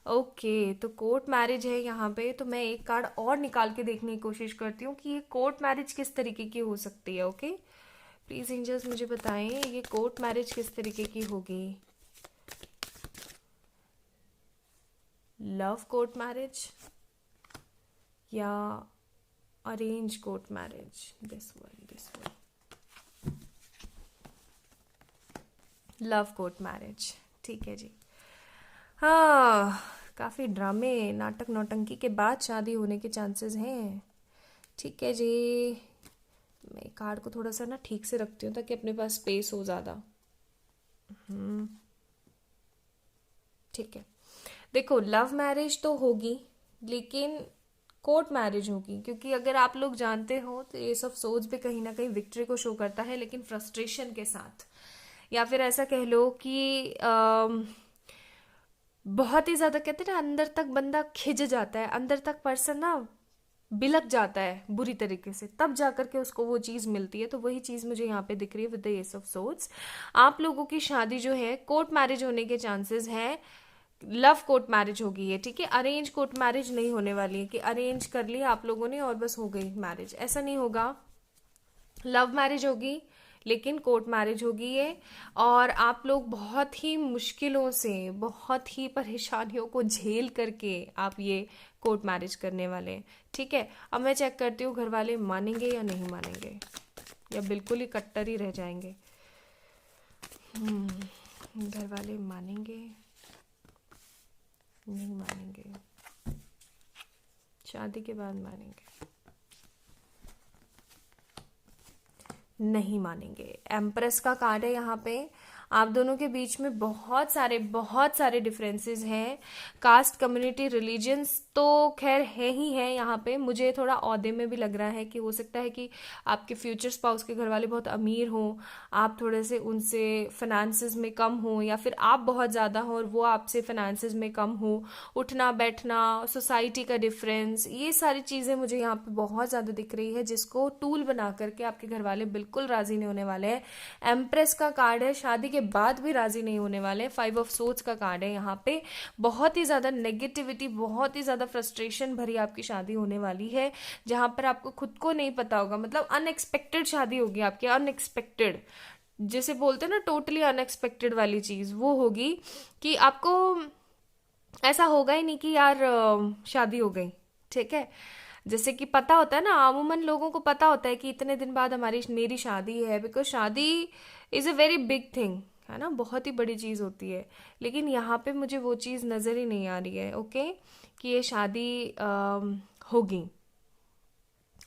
ओके, तो कोर्ट मैरिज है यहाँ पे। तो मैं एक कार्ड और निकाल के देखने की कोशिश करती हूँ कि ये कोर्ट मैरिज किस तरीके की हो सकती है। ओके, प्लीज एंजल्स मुझे बताएं ये कोर्ट मैरिज किस तरीके की होगी। लव कोर्ट मैरिज या arrange court marriage. This one love court marriage, ठीक है जी। हाँ, काफ़ी ड्रामे नाटक नौटंकी के बाद शादी होने के चांसेस हैं। ठीक है जी, मैं कार्ड को थोड़ा सा ना ठीक से रखती हूँ ताकि अपने पास स्पेस हो ज़्यादा। ठीक है, देखो लव मैरिज तो होगी, लेकिन कोर्ट मैरिज होगी, क्योंकि अगर आप लोग जानते हो तो एस ऑफ सोर्ड्स भी कहीं ना कहीं विक्ट्री को शो करता है, लेकिन फ्रस्ट्रेशन के साथ, या फिर ऐसा कह लो कि बहुत ही ज्यादा, कहते हैं ना, अंदर तक बंदा खिंच जाता है, अंदर तक पर्सन ना बिलक जाता है बुरी तरीके से, तब जाकर के उसको वो चीज मिलती है। तो वही चीज मुझे यहाँ पे दिख रही है with the S of swords. आप लोगों की शादी जो है कोर्ट मैरिज होने के चांसेस हैं। लव कोर्ट मैरिज होगी ये, ठीक है, अरेंज कोर्ट मैरिज नहीं होने वाली है कि अरेंज कर लिया आप लोगों ने और बस हो गई मैरिज, ऐसा नहीं होगा। लव मैरिज होगी लेकिन कोर्ट मैरिज होगी ये, और आप लोग बहुत ही मुश्किलों से, बहुत ही परेशानियों को झेल करके आप ये कोर्ट मैरिज करने वाले हैं। ठीक है, अब मैं चेक करती हूँ घर वाले मानेंगे या नहीं मानेंगे, या बिल्कुल ही कट्टर ही रह जाएंगे। घर वाले मानेंगे नहीं मानेंगे, शादी के बाद मानेंगे नहीं मानेंगे। एम्प्रेस का कार्ड है यहाँ पे। आप दोनों के बीच में बहुत सारे डिफरेंसेस हैं। कास्ट, कम्युनिटी, रिलीजन्स तो खैर है ही है यहाँ पे। मुझे थोड़ा औहदे में भी लग रहा है कि हो सकता है कि आपके फ्यूचर स्पाउस के घर वाले बहुत अमीर हों, आप थोड़े से उनसे फाइनेंसेस में कम हो, या फिर आप बहुत ज़्यादा हो और वो आपसे फाइनेंसेस में कम हो। उठना बैठना, सोसाइटी का डिफरेंस, ये सारी चीज़ें मुझे यहाँ पे बहुत ज़्यादा दिख रही है, जिसको टूल बना करके आपके घर वाले बिल्कुल राजी नहीं होने वाले हैं। एम्प्रेस का कार्ड है, शादी के बाद भी राजी नहीं होने वाले। 5 ऑफ सोर्ड्स का कार्ड है यहाँ पे। बहुत ही ज्यादा नेगेटिविटी, बहुत ही ज्यादा फ्रस्ट्रेशन भरी आपकी शादी होने वाली है, जहां पर आपको खुद को नहीं पता होगा, मतलब अनएक्सपेक्टेड शादी होगी आपकी। अनएक्सपेक्टेड जैसे बोलते हैं ना, टोटली अनएक्सपेक्टेड वाली चीज वो होगी कि आपको ऐसा होगा ही नहीं कि यार शादी हो गई। ठीक है, जैसे कि पता होता है ना, अमूमन लोगों को पता होता है कि इतने दिन बाद मेरी शादी है, बिकॉज शादी is a very big thing, है ना, बहुत ही बड़ी चीज होती है। लेकिन यहाँ पे मुझे वो चीज नजर ही नहीं आ रही है। ओके, कि ये शादी होगी,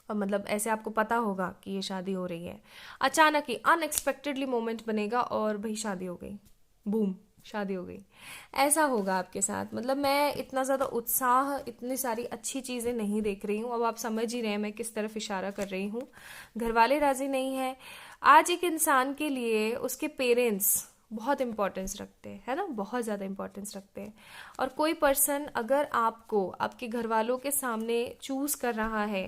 और मतलब ऐसे आपको पता होगा कि ये शादी हो रही है। अचानक ही अनएक्सपेक्टेडली मोमेंट बनेगा और भाई शादी हो गई, बूम, शादी हो गई, ऐसा होगा आपके साथ। मतलब मैं इतना ज़्यादा उत्साह, इतनी सारी अच्छी चीज़ें नहीं देख रही हूँ। अब आप समझ ही रहे हैं मैं किस तरफ इशारा कर रही हूँ। घर वाले राजी नहीं है। आज एक इंसान के लिए उसके पेरेंट्स बहुत इंपॉर्टेंस रखते हैं, है ना, बहुत ज़्यादा इंपॉर्टेंस रखते हैं। और कोई पर्सन अगर आपको आपके घर वालों के सामने चूज कर रहा है,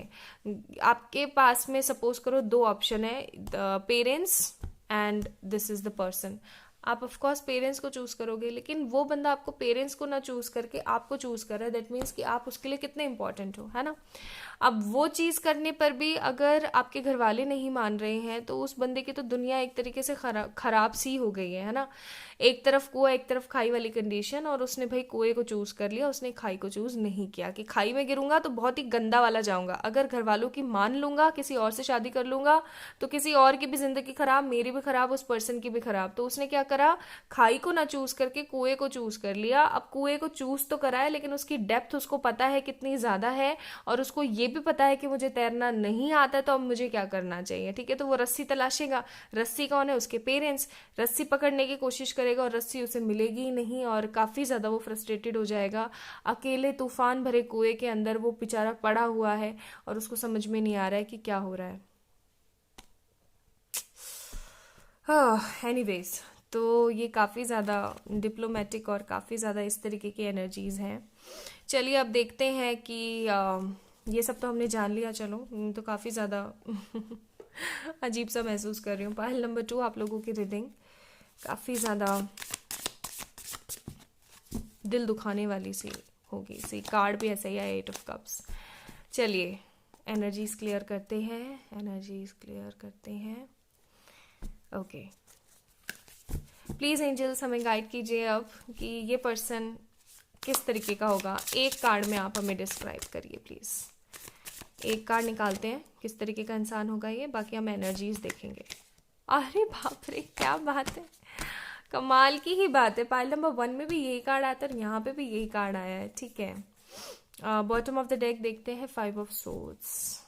आपके पास में सपोज करो 2 ऑप्शन है, parents and this is the person. आप ऑफ कोर्स पेरेंट्स को चूज करोगे, लेकिन वो बंदा आपको पेरेंट्स को ना चूज करके आपको चूज कर रहा है, दैट मीन्स कि आप उसके लिए कितने इंपॉर्टेंट हो, है ना। अब वो चीज करने पर भी अगर आपके घर वाले नहीं मान रहे हैं, तो उस बंदे की तो दुनिया एक तरीके से खराब सी हो गई है ना। एक तरफ कुआं एक तरफ खाई वाली कंडीशन, और उसने भाई कुएं को चूज कर लिया, उसने खाई को चूज नहीं किया कि खाई में गिरूंगा तो बहुत ही गंदा वाला जाऊंगा, अगर घर वालों की मान लूंगा, किसी और से शादी कर लूंगा, तो किसी और की भी जिंदगी खराब, मेरी भी खराब, उस पर्सन की भी खराब। तो उसने क्या करा, खाई को ना चूज करके कुएं को चूज कर लिया। अब कुएं को चूज तो करा है, लेकिन उसकी डेप्थ उसको पता है कितनी ज्यादा है, और उसको ये भी पता है कि मुझे तैरना नहीं आता, तो अब मुझे क्या करना चाहिए। ठीक है, तो वो रस्सी तलाशेगा। रस्सी कौन है, उसके पेरेंट्स। रस्सी पकड़ने की कोशिश करेगा और रस्सी उसे मिलेगी ही नहीं, और काफी ज्यादा वो फ्रस्ट्रेटेड हो जाएगा। अकेले तूफान भरे कुएं के अंदर वो बेचारा पड़ा हुआ है, और उसको समझ में नहीं आ रहा है कि क्या हो रहा है। हाँ, एनीवेज, तो ये काफ़ी ज़्यादा डिप्लोमेटिक और काफ़ी ज़्यादा इस तरीके की एनर्जीज हैं। चलिए अब देखते हैं कि ये सब तो हमने जान लिया। चलो, तो काफ़ी ज़्यादा अजीब सा महसूस कर रही हूँ। पाइल नंबर 2 आप लोगों की रीडिंग काफ़ी ज़्यादा दिल दुखाने वाली सी होगी। सी कार्ड भी ऐसा ही है, 8 ऑफ कप्स। चलिए एनर्जीज क्लियर करते हैं, एनर्जीज क्लियर करते हैं। ओके, प्लीज़ एंजल्स हमें गाइड कीजिए अब कि ये पर्सन किस तरीके का होगा। एक कार्ड में आप हमें डिस्क्राइब करिए प्लीज़। एक कार्ड निकालते हैं, किस तरीके का इंसान होगा ये, बाकी हम एनर्जीज देखेंगे। अरे बाप रे, क्या बात है, कमाल की ही बात है, पाइल नंबर 1 में भी यही कार्ड आया था और यहाँ पे भी यही कार्ड आया है, ठीक है। बॉटम ऑफ द डेक देखते हैं, 5 ऑफ सोर्ड्स।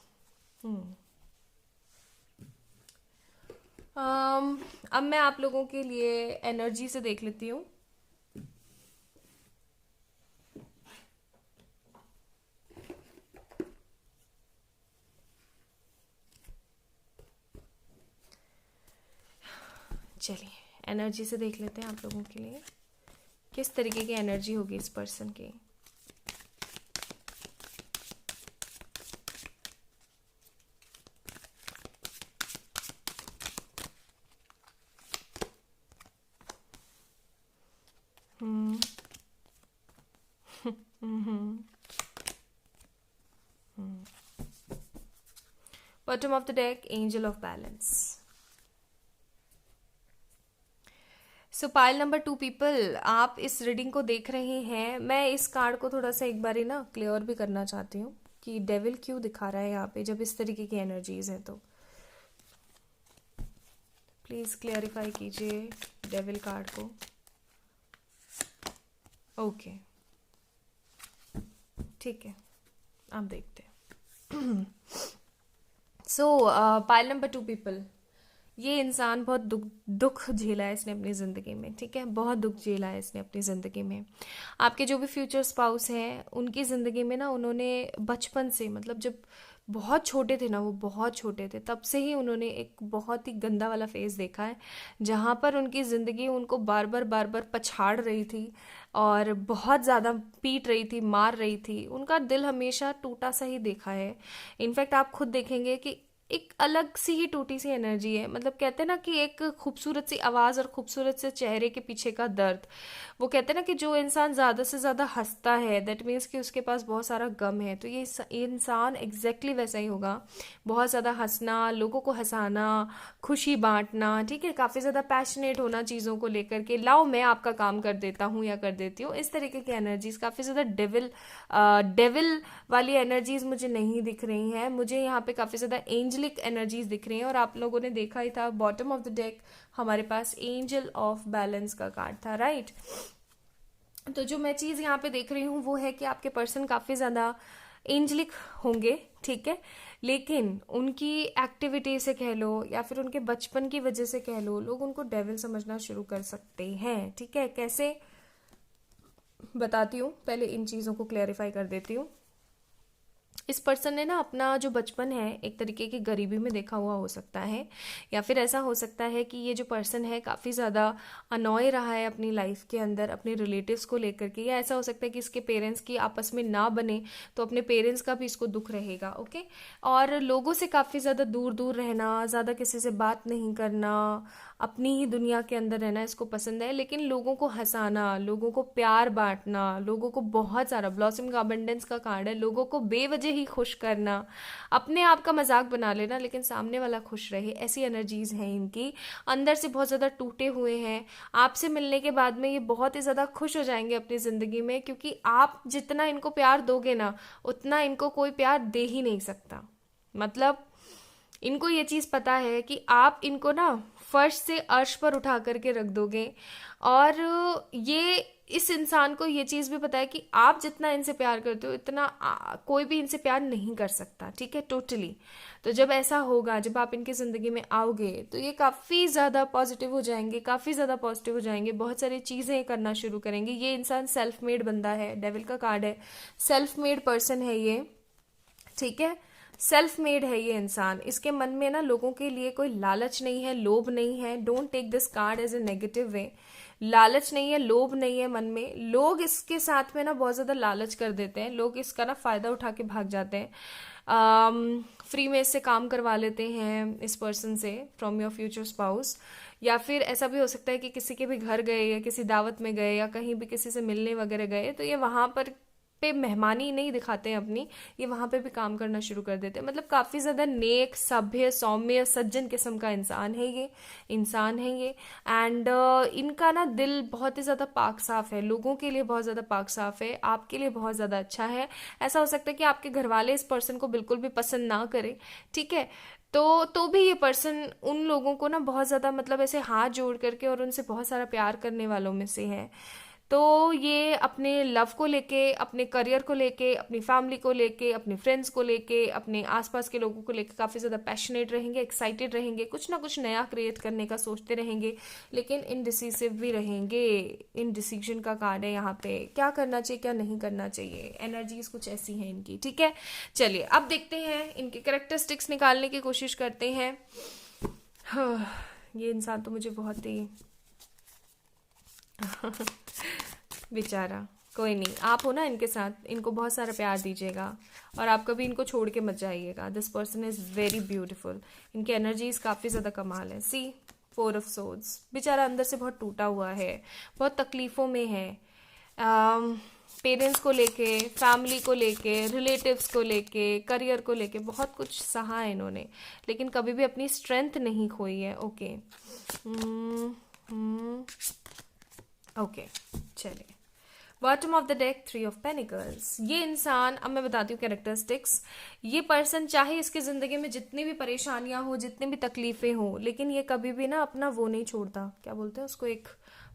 अब मैं आप लोगों के लिए एनर्जी से देख लेती हूँ। चलिए एनर्जी से देख लेते हैं आप लोगों के लिए किस तरीके की एनर्जी होगी इस पर्सन की। Bottom of the deck, angel of balance. So pile number 2 people, आप इस रीडिंग को देख रहे हैं। मैं इस कार्ड को थोड़ा सा एक बार ना क्लियर भी करना चाहती हूँ कि डेविल क्यों दिखा रहा है यहाँ पे जब इस तरीके की एनर्जीज हैं। तो प्लीज क्लियरिफाई कीजिए डेविल कार्ड को। ओके ठीक है, आप देखते हैं। सो पाइल नंबर 2 पीपल, ये इंसान बहुत दुख झेला है इसने अपनी ज़िंदगी में, ठीक है, बहुत दुख झेला है इसने अपनी ज़िंदगी में। आपके जो भी फ्यूचर स्पाउस हैं उनकी ज़िंदगी में ना उन्होंने बचपन से, मतलब जब बहुत छोटे थे ना, वो बहुत छोटे थे, तब से ही उन्होंने एक बहुत ही गंदा वाला फेज़ देखा है जहाँ पर उनकी ज़िंदगी उनको बार बार पछाड़ रही थी और बहुत ज़्यादा पीट रही थी, मार रही थी। उनका दिल हमेशा टूटा सा ही देखा है। इनफैक्ट आप खुद देखेंगे कि एक अलग सी ही टूटी सी एनर्जी है। मतलब कहते हैं ना कि एक खूबसूरत सी आवाज़ और खूबसूरत से चेहरे के पीछे का दर्द। वो कहते हैं ना कि जो इंसान ज़्यादा से ज़्यादा हंसता है दैट मीन्स कि उसके पास बहुत सारा गम है। तो ये इंसान एग्जैक्टली वैसा ही होगा। बहुत ज़्यादा हंसना, लोगों को हंसाना, खुशी बांटना, ठीक है, काफ़ी ज़्यादा पैशनेट होना चीज़ों को लेकर के, लाओ मैं आपका काम कर देता हूँ या कर देती हूँ, इस तरीके की एनर्जीज, काफ़ी ज़्यादा डेविल वाली एनर्जीज मुझे नहीं दिख रही हैं। मुझे यहाँ पे काफ़ी ज़्यादा एंजलिक एनर्जीज दिख रही हैं। और आप लोगों ने देखा ही था बॉटम ऑफ द डेक हमारे पास एंजल ऑफ बैलेंस का कार्ड था, राइट। तो जो मैं चीज़ यहाँ पे देख रही हूँ वो है कि आपके पर्सन काफ़ी ज़्यादा एंजलिक होंगे, ठीक है, लेकिन उनकी एक्टिविटी से कह लो या फिर उनके बचपन की वजह से कह लो, लोग उनको डेविल समझना शुरू कर सकते हैं, ठीक है। कैसे बताती हूँ, पहले इन चीज़ों को क्लैरिफाई कर देती हूँ। इस पर्सन ने ना अपना जो बचपन है एक तरीके की गरीबी में देखा हुआ हो सकता है, या फिर ऐसा हो सकता है कि ये जो पर्सन है काफ़ी ज़्यादा अनॉय रहा है अपनी लाइफ के अंदर अपने रिलेटिव्स को लेकर के, या ऐसा हो सकता है कि इसके पेरेंट्स की आपस में ना बने तो अपने पेरेंट्स का भी इसको दुख रहेगा, ओके। और लोगों से काफ़ी ज़्यादा दूर दूर रहना, ज़्यादा किसी से बात नहीं करना, अपनी ही दुनिया के अंदर रहना इसको पसंद है। लेकिन लोगों को हंसाना, लोगों को प्यार बांटना, लोगों को बहुत सारा, ब्लॉसम का अबंडेंस का कार्ड है, लोगों को बेवजह ही खुश करना, अपने आप का मजाक बना लेना लेकिन सामने वाला खुश रहे, ऐसी एनर्जीज हैं इनकी। अंदर से बहुत ज़्यादा टूटे हुए हैं। आपसे मिलने के बाद में ये बहुत ही ज़्यादा खुश हो जाएंगे अपनी ज़िंदगी में, क्योंकि आप जितना इनको प्यार दोगे ना उतना इनको कोई प्यार दे ही नहीं सकता। मतलब इनको ये चीज़ पता है कि आप इनको ना फर्श से अर्श पर उठा करके रख दोगे, और ये इस इंसान को ये चीज़ भी पता है कि आप जितना इनसे प्यार करते हो इतना कोई भी इनसे प्यार नहीं कर सकता, ठीक है, टोटली। तो जब ऐसा होगा, जब आप इनकी ज़िंदगी में आओगे तो ये काफ़ी ज़्यादा पॉजिटिव हो जाएंगे, काफ़ी ज़्यादा पॉजिटिव हो जाएंगे, बहुत सारी चीज़ें करना शुरू करेंगे। ये इंसान सेल्फ मेड बंदा है, डेविल का कार्ड है, सेल्फ मेड पर्सन है ये, ठीक है, सेल्फ मेड है ये इंसान। इसके मन में ना लोगों के लिए कोई लालच नहीं है, लोभ नहीं है। Don't take this card as a negative way. लालच नहीं है, लोभ नहीं है मन में। लोग इसके साथ में ना बहुत ज़्यादा लालच कर देते हैं, लोग इसका ना फ़ायदा उठा के भाग जाते हैं, फ्री में इससे काम करवा लेते हैं इस पर्सन से, फ्रॉम योर फ्यूचर स्पाउस। या फिर ऐसा भी हो सकता है कि किसी के भी घर गए या किसी दावत में गए या कहीं भी किसी से मिलने वगैरह गए तो ये वहाँ पर पे मेहमानी नहीं दिखाते हैं अपनी, ये वहाँ पे भी काम करना शुरू कर देते हैं। मतलब काफ़ी ज़्यादा नेक, सभ्य, सौम्य, सज्जन किस्म का इंसान है ये। एंड इनका ना दिल बहुत ही ज़्यादा पाक साफ है, लोगों के लिए बहुत ज़्यादा पाक साफ है, आपके लिए बहुत ज़्यादा अच्छा है। ऐसा हो सकता है कि आपके घर वाले इस पर्सन को बिल्कुल भी पसंद ना करें, ठीक है, तो भी ये पर्सन उन लोगों को ना बहुत ज़्यादा मतलब ऐसे हाथ जोड़ करके और उनसे बहुत सारा प्यार करने वालों में से है। तो ये अपने लव को लेके, अपने करियर को लेके, अपनी फैमिली को लेके, अपने फ्रेंड्स को लेके, अपने आसपास के लोगों को लेके काफ़ी ज़्यादा पैशनेट रहेंगे, एक्साइटेड रहेंगे, कुछ ना कुछ नया क्रिएट करने का सोचते रहेंगे, लेकिन इनडिसिसिव भी रहेंगे। इनडिसीजन का कार्ड है यहाँ पे, क्या करना चाहिए क्या नहीं करना चाहिए, एनर्जीज कुछ ऐसी हैं इनकी। ठीक है, चलिए अब देखते हैं, इनके कैरेक्टरिस्टिक्स निकालने की कोशिश करते हैं। ये इंसान तो मुझे बहुत ही बेचारा, कोई नहीं, आप हो ना इनके साथ, इनको बहुत सारा प्यार दीजिएगा और आप कभी इनको छोड़ के मत जाइएगा। This person is very beautiful, इनकी एनर्जीज काफ़ी ज़्यादा कमाल है। सी 4 ऑफ सोर्ड्स, बेचारा अंदर से बहुत टूटा हुआ है, बहुत तकलीफ़ों में है, पेरेंट्स को लेके, फैमिली को लेके, रिलेटिव्स को लेके, करियर को लेके बहुत कुछ सहा है इन्होंने, लेकिन कभी भी अपनी स्ट्रेंथ नहीं खोई है। ओके ओके, चलिए, bottom of the deck 3 of pentacles. ये इंसान, अब मैं बताती हूँ कैरेक्टरिस्टिक्स। ये पर्सन चाहे इसकी ज़िंदगी में जितनी भी परेशानियां हो, जितनी भी तकलीफ़ें हो, लेकिन ये कभी भी ना अपना वो नहीं छोड़ता, क्या बोलते हैं उसको, एक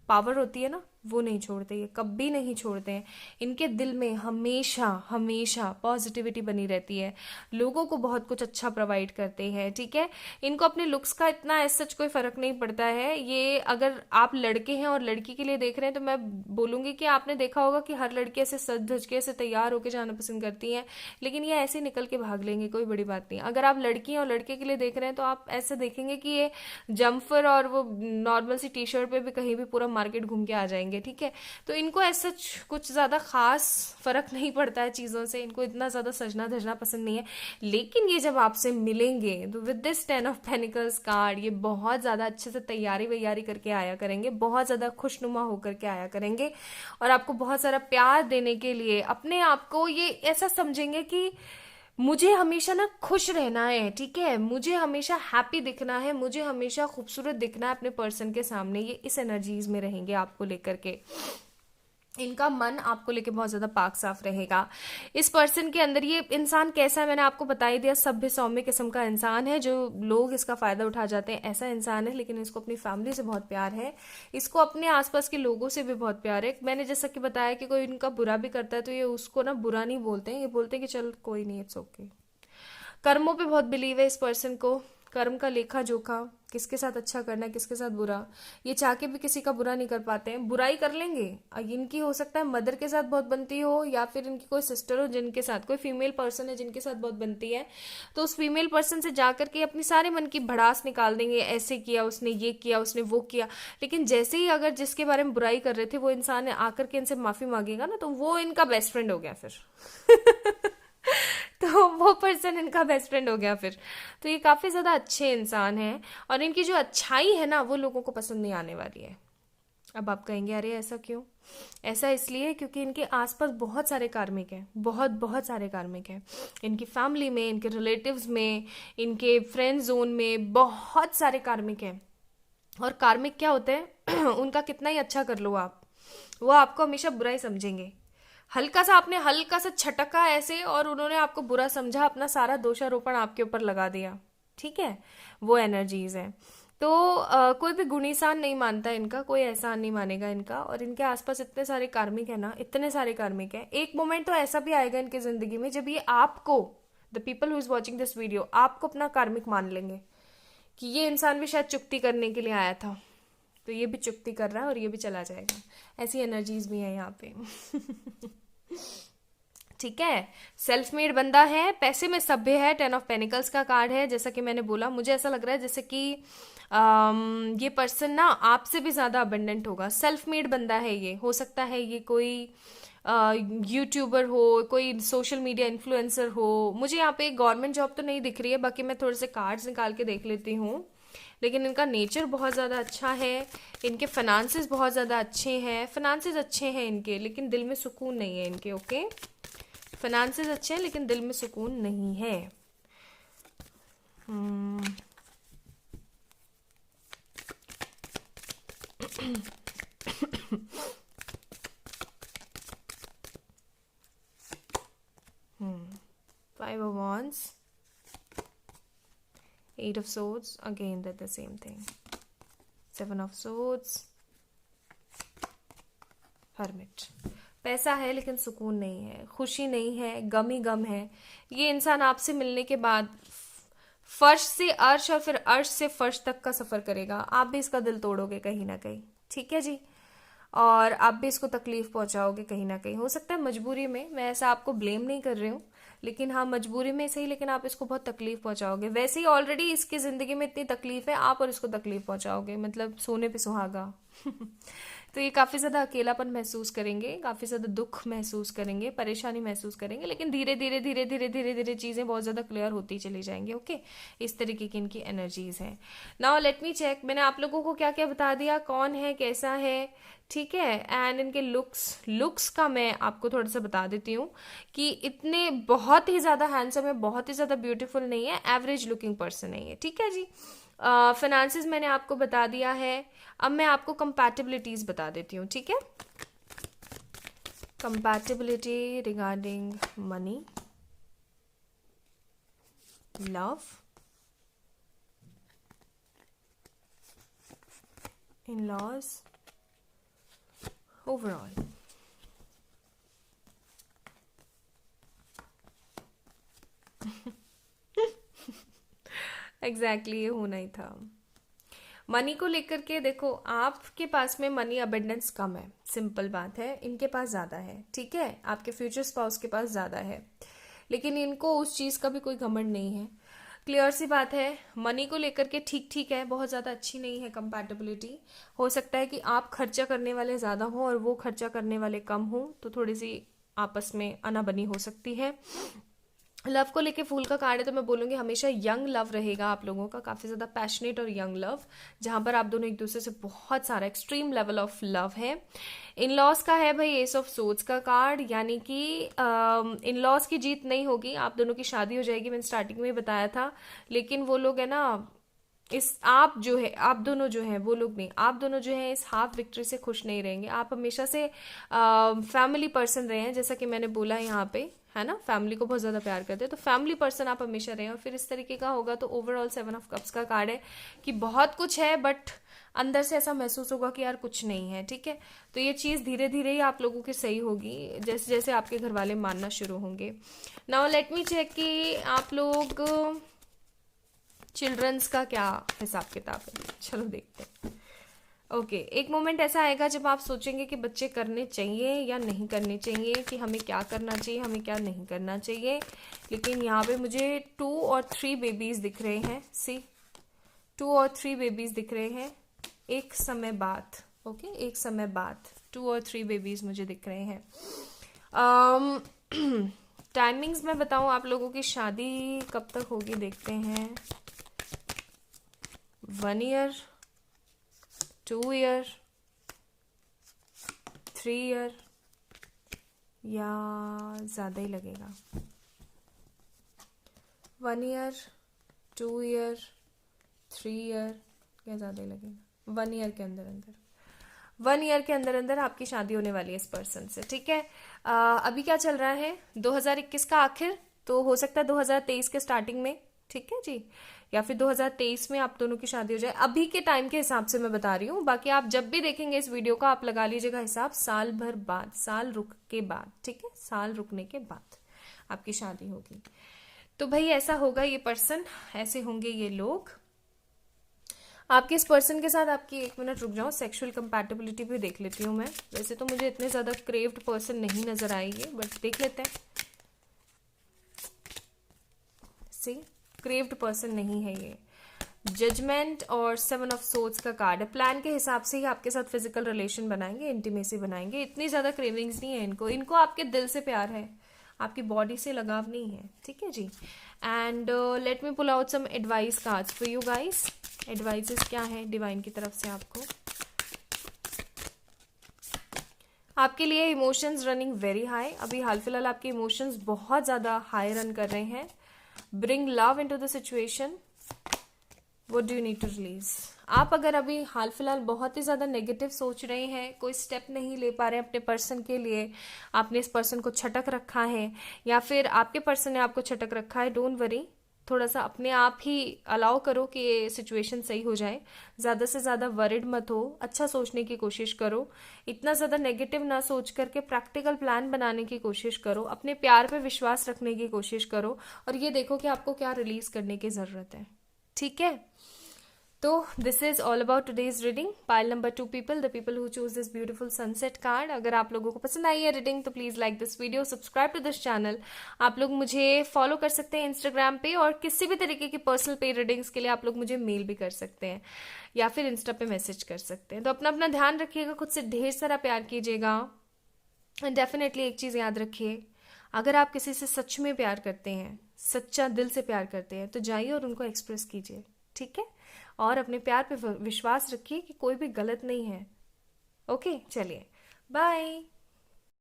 पावर होती है ना, वो नहीं छोड़ते, ये कभी नहीं छोड़ते हैं। इनके दिल में हमेशा हमेशा पॉजिटिविटी बनी रहती है, लोगों को बहुत कुछ अच्छा प्रोवाइड करते हैं। ठीक है, इनको अपने लुक्स का इतना ऐसा सच कोई फर्क नहीं पड़ता है। ये अगर आप लड़के हैं और लड़की के लिए देख रहे हैं तो मैं बोलूंगी कि आपने देखा होगा कि हर लड़की ऐसे सज धज के ऐसे तैयार होकर जाना पसंद करती हैं, लेकिन ये ऐसे निकल के भाग लेंगे, कोई बड़ी बात नहीं। अगर आप लड़की हैं और लड़के के लिए देख रहे हैं तो आप ऐसे देखेंगे कि ये जम्फर और वो नॉर्मल सी टी शर्ट पे भी कहीं भी पूरा मार्केट घूम के आ जाएंगे। ठीक है, तो इनको ऐसा कुछ ज्यादा खास फर्क नहीं पड़ता है चीजों से, इनको इतना ज्यादा सजना धजना पसंद नहीं है। लेकिन ये जब आपसे मिलेंगे तो with this 10 of pentacles card, ये बहुत ज्यादा अच्छे से तैयारी वैयारी करके आया करेंगे, बहुत ज्यादा खुशनुमा होकर के आया करेंगे, और आपको बहुत सारा प्यार देने के लिए अपने आप को ये ऐसा समझेंगे कि मुझे हमेशा ना खुश रहना है। ठीक है, मुझे हमेशा हैप्पी दिखना है, मुझे हमेशा खूबसूरत दिखना है अपने पर्सन के सामने। ये इस एनर्जीज में रहेंगे आपको लेकर के, इनका मन आपको लेके बहुत ज्यादा पाक साफ रहेगा। इस पर्सन के अंदर, ये इंसान कैसा है मैंने आपको बता ही दिया, सभ्य सौम्य किस्म का इंसान है, जो लोग इसका फायदा उठा जाते हैं ऐसा इंसान है। लेकिन इसको अपनी फैमिली से बहुत प्यार है, इसको अपने आसपास के लोगों से भी बहुत प्यार है। मैंने जैसा कि बताया कि कोई इनका बुरा भी करता है तो ये उसको ना बुरा नहीं बोलते हैं, ये बोलते हैं कि चल कोई नहीं, इट्स ओके। कर्मों पे बहुत बिलीव है इस पर्सन को, कर्म का लेखा जोखा, किसके साथ अच्छा करना है किसके साथ बुरा, ये चाह के भी किसी का बुरा नहीं कर पाते हैं। बुराई कर लेंगे, इनकी हो सकता है मदर के साथ बहुत बनती हो, या फिर इनकी कोई सिस्टर हो जिनके साथ, कोई फीमेल पर्सन है जिनके साथ बहुत बनती है, तो उस फीमेल पर्सन से जाकर के अपनी सारे मन की भड़ास निकाल देंगे, ऐसे किया उसने, ये किया उसने, वो किया। लेकिन जैसे ही अगर जिसके बारे में बुराई कर रहे थे वो इंसान आकर के इनसे माफी मांगेगा ना, तो वो इनका बेस्ट फ्रेंड हो गया फिर। तो वो पर्सन इनका बेस्ट फ्रेंड हो गया फिर। तो ये काफी ज्यादा अच्छे इंसान हैं, और इनकी जो अच्छाई है ना वो लोगों को पसंद नहीं आने वाली है। अब आप कहेंगे अरे ऐसा क्यों? ऐसा इसलिए क्योंकि इनके आसपास बहुत सारे कार्मिक हैं, बहुत बहुत सारे कार्मिक हैं। इनकी फैमिली में, इनके रिलेटिव्स में, इनके फ्रेंड जोन में बहुत सारे कार्मिक हैं। और कार्मिक क्या होते हैं? उनका कितना ही अच्छा कर लो आप, वो आपको हमेशा बुरा ही समझेंगे। हल्का सा आपने हल्का सा छटका ऐसे और उन्होंने आपको बुरा समझा, अपना सारा दोषारोपण आपके ऊपर लगा दिया। ठीक है, वो एनर्जीज है। तो कोई भी गुणीसान नहीं मानता इनका, कोई एहसान नहीं मानेगा इनका। और इनके आसपास इतने सारे कार्मिक है ना, इतने सारे कार्मिक है, एक मोमेंट तो ऐसा भी आएगा इनकी जिंदगी में जब ये आपको, the people who is watching this video, आपको अपना कार्मिक मान लेंगे कि ये इंसान भी शायद चुकती करने के लिए आया था, तो ये भी चुकती कर रहा है और ये भी चला जाएगा। ऐसी एनर्जीज भी है यहाँ पे। ठीक है, सेल्फ मेड बंदा है, पैसे में सभ्य है, 10 ऑफ पेनिकल्स का कार्ड है। जैसा कि मैंने बोला, मुझे ऐसा लग रहा है जैसे कि ये पर्सन ना आपसे भी ज्यादा अबंडेंट होगा। सेल्फ मेड बंदा है ये, हो सकता है ये कोई यूट्यूबर हो, कोई सोशल मीडिया इन्फ्लुएंसर हो। मुझे यहाँ पे गवर्नमेंट जॉब तो नहीं दिख रही है, बाकी मैं थोड़े से कार्ड्स निकाल के देख लेती हूँ। लेकिन इनका नेचर बहुत ज़्यादा अच्छा है, इनके फाइनेंसेस बहुत ज़्यादा अच्छे हैं, फाइनेंसेस अच्छे हैं इनके, लेकिन दिल में सुकून नहीं है इनके। ओके, फाइनेंसेस अच्छे हैं लेकिन दिल में सुकून नहीं है। 5 of Wands, 8 of swords, again that the same thing. 7 of swords, hermit. पैसा है लेकिन सुकून नहीं है, खुशी नहीं है, गम ही गम है. ये इंसान आपसे मिलने के बाद फर्श से अर्श और फिर अर्श से फर्श तक का सफर करेगा. आप भी इसका दिल तोड़ोगे कहीं ना कहीं, ठीक है जी, और आप भी इसको तकलीफ पहुंचाओगे कहीं ना कहीं. हो सकता है मजबूरी में, मैं ऐसा आपको ब्लेम नहीं कर रही हूँ, लेकिन हाँ मजबूरी में सही, लेकिन आप इसको बहुत तकलीफ पहुंचाओगे. वैसे ही ऑलरेडी इसकी जिंदगी में इतनी तकलीफ है, आप और इसको तकलीफ पहुंचाओगे, मतलब सोने पे सुहागा. तो ये काफी ज्यादा अकेलापन महसूस करेंगे, काफी ज्यादा दुख महसूस करेंगे, परेशानी महसूस करेंगे, लेकिन धीरे धीरे धीरे धीरे धीरे धीरे चीजें बहुत ज्यादा क्लियर होती चली जाएंगी. ओके, इस तरीके की इनकी एनर्जीज हैं. नाउ लेट मी चेक, मैंने आप लोगों को क्या क्या बता दिया, कौन है, कैसा है, ठीक है. एंड इनके लुक्स का मैं आपको थोड़ा सा बता देती हूँ कि इतने बहुत ही ज्यादा हैंडसम है, बहुत ही ज्यादा ब्यूटीफुल नहीं है, एवरेज लुकिंग पर्सन है ये, ठीक है जी. फाइनेंसेस मैंने आपको बता दिया है. अब मैं आपको कंपैटिबिलिटीज बता देती हूँ, ठीक है. Compatibility regarding money, love, in-laws, overall. Exactly ये होना ही था. मनी को लेकर के देखो, आपके पास में मनी अबेंडेंस कम है, सिंपल बात है. इनके पास ज्यादा है, ठीक है, आपके फ्यूचर स्पाउस के पास ज्यादा है, लेकिन इनको उस चीज का भी कोई घमंड नहीं है. क्लियर सी बात है. मनी को लेकर के ठीक ठीक है, बहुत ज्यादा अच्छी नहीं है कंपैटिबिलिटी. हो सकता है कि आप खर्चा करने वाले ज्यादा हो और वो खर्चा करने वाले कम हो, तो थोड़ी सी आपस में अनाबनी हो सकती है. लव को लेके फूल का कार्ड है, तो मैं बोलूँगी हमेशा यंग लव रहेगा आप लोगों का, काफ़ी ज़्यादा पैशनेट और यंग लव, जहाँ पर आप दोनों एक दूसरे से बहुत सारा एक्सट्रीम लेवल ऑफ लव है. इन लॉज का है भाई एस ऑफ सोर्ड्स का कार्ड, यानी कि इन लॉज की जीत नहीं होगी, आप दोनों की शादी हो जाएगी, मैंने स्टार्टिंग में ही बताया था. लेकिन वो लोग है ना, आप दोनों जो है, वो लोग नहीं, आप दोनों जो है इस हाफ विक्ट्री से खुश नहीं रहेंगे. आप हमेशा से फैमिली पर्सन रहे हैं, जैसा कि मैंने बोला यहाँ पे, है ना, फैमिली को बहुत ज्यादा प्यार करते हैं, तो फैमिली पर्सन आप हमेशा रहे हैं. और फिर इस तरीके का होगा तो ओवरऑल 7 ऑफ कप्स का कार्ड है कि बहुत कुछ है, बट अंदर से ऐसा महसूस होगा कि यार कुछ नहीं है, ठीक है. तो ये चीज धीरे धीरे ही आप लोगों की सही होगी, जैसे जैसे आपके घर वाले मानना शुरू होंगे. नाउ लेट मी चेक कि आप लोग चिल्ड्रंस का क्या हिसाब किताब है, चलो देखते हैं. ओके, एक मोमेंट ऐसा आएगा जब आप सोचेंगे कि बच्चे करने चाहिए या नहीं करने चाहिए, कि हमें क्या करना चाहिए, हमें क्या नहीं करना चाहिए. लेकिन यहाँ पे मुझे 2 और 3 बेबीज दिख रहे हैं. सी, 2 और 3 बेबीज दिख रहे हैं एक समय बाद. ओके, एक समय बाद 2 और 3 बेबीज मुझे दिख रहे हैं. टाइमिंग्स मैं बताऊं, आप लोगों की शादी कब तक होगी देखते हैं. 1 ईयर, 2 ईयर, 3 ईयर, या ज्यादा ही लगेगा. 1 ईयर, 2 ईयर, 3 ईयर, या ज्यादा ही लगेगा. 1 ईयर के अंदर अंदर, 1 ईयर के अंदर अंदर आपकी शादी होने वाली है इस पर्सन से, ठीक है. अभी क्या चल रहा है, 2021 का आखिर, तो हो सकता है 2023 के स्टार्टिंग में, ठीक है जी, या फिर 2023 में आप दोनों की शादी हो जाए. अभी के टाइम के हिसाब से मैं बता रही हूँ, बाकी आप जब भी देखेंगे इस वीडियो को आप लगा लीजिएगा हिसाब साल भर बाद, साल रुक के बाद, ठीक है, साल रुकने के बाद आपकी शादी होगी. तो भाई ऐसा होगा, ये पर्सन ऐसे होंगे, ये लोग. आपके इस पर्सन के साथ आपकी, 1 मिनट रुक जाओ, सेक्सुअल कंपैटिबिलिटी भी देख लेती हूँ मैं. वैसे तो मुझे इतने ज्यादा क्रेव्ड पर्सन नहीं नजर आएंगे, बट देख लेते हैं. सी, क्रेव्ड पर्सन नहीं है ये. जजमेंट और 7 ऑफ सोर्ड्स का कार्ड है. प्लान के हिसाब से ही आपके साथ फिजिकल रिलेशन बनाएंगे, इंटीमेसी बनाएंगे. इतनी ज्यादा क्रेविंग्स नहीं है इनको, इनको आपके दिल से प्यार है, आपकी बॉडी से लगाव नहीं है, ठीक है जी. And let me pull out some advice cards for you guys. Advices क्या है डिवाइन की तरफ से आपको. आपके लिए इमोशंस रनिंग वेरी हाई. अभी हाल फिलहाल आपके इमोशंस बहुत ज्यादा हाई रन कर रहे हैं. Bring love into the situation. What do you need to release. आप अगर अभी हाल फिलहाल बहुत ही ज्यादा नेगेटिव सोच रहे हैं, कोई स्टेप नहीं ले पा रहे हैं अपने पर्सन के लिए, आपने इस पर्सन को छटक रखा है या फिर आपके पर्सन ने आपको छटक रखा है, डोंट वरी, थोड़ा सा अपने आप ही अलाउ करो कि ये सिचुएशन सही हो जाए। ज़्यादा से ज़्यादा वरिड मत हो, अच्छा सोचने की कोशिश करो, इतना ज़्यादा नेगेटिव ना सोच करके प्रैक्टिकल प्लान बनाने की कोशिश करो, अपने प्यार पे विश्वास रखने की कोशिश करो, और ये देखो कि आपको क्या रिलीज करने की ज़रूरत है। ठीक है, तो this is all about today's reading. Pile number 2 people, the people who choose this beautiful sunset card. अगर आप लोगों को पसंद आई है रीडिंग तो please like this video, subscribe to this channel. आप लोग मुझे फॉलो कर सकते हैं इंस्टाग्राम पे, और किसी भी तरीके की पर्सनल पे रीडिंग्स के लिए आप लोग मुझे मेल भी कर सकते हैं या फिर इंस्टा पे मैसेज कर सकते हैं। तो अपना अपना ध्यान रखिएगा, खुद से ढेर सारा प्यार कीजिएगा, एंड डेफिनेटली एक चीज़ याद रखिए, अगर आप किसी से सच में प्यार करते हैं, सच्चा दिल से प्यार करते हैं, तो जाइए और उनको एक्सप्रेस कीजिए। ठीक है, और अपने प्यार पे विश्वास रखिए कि कोई भी गलत नहीं है। ओके, चलिए, बाय।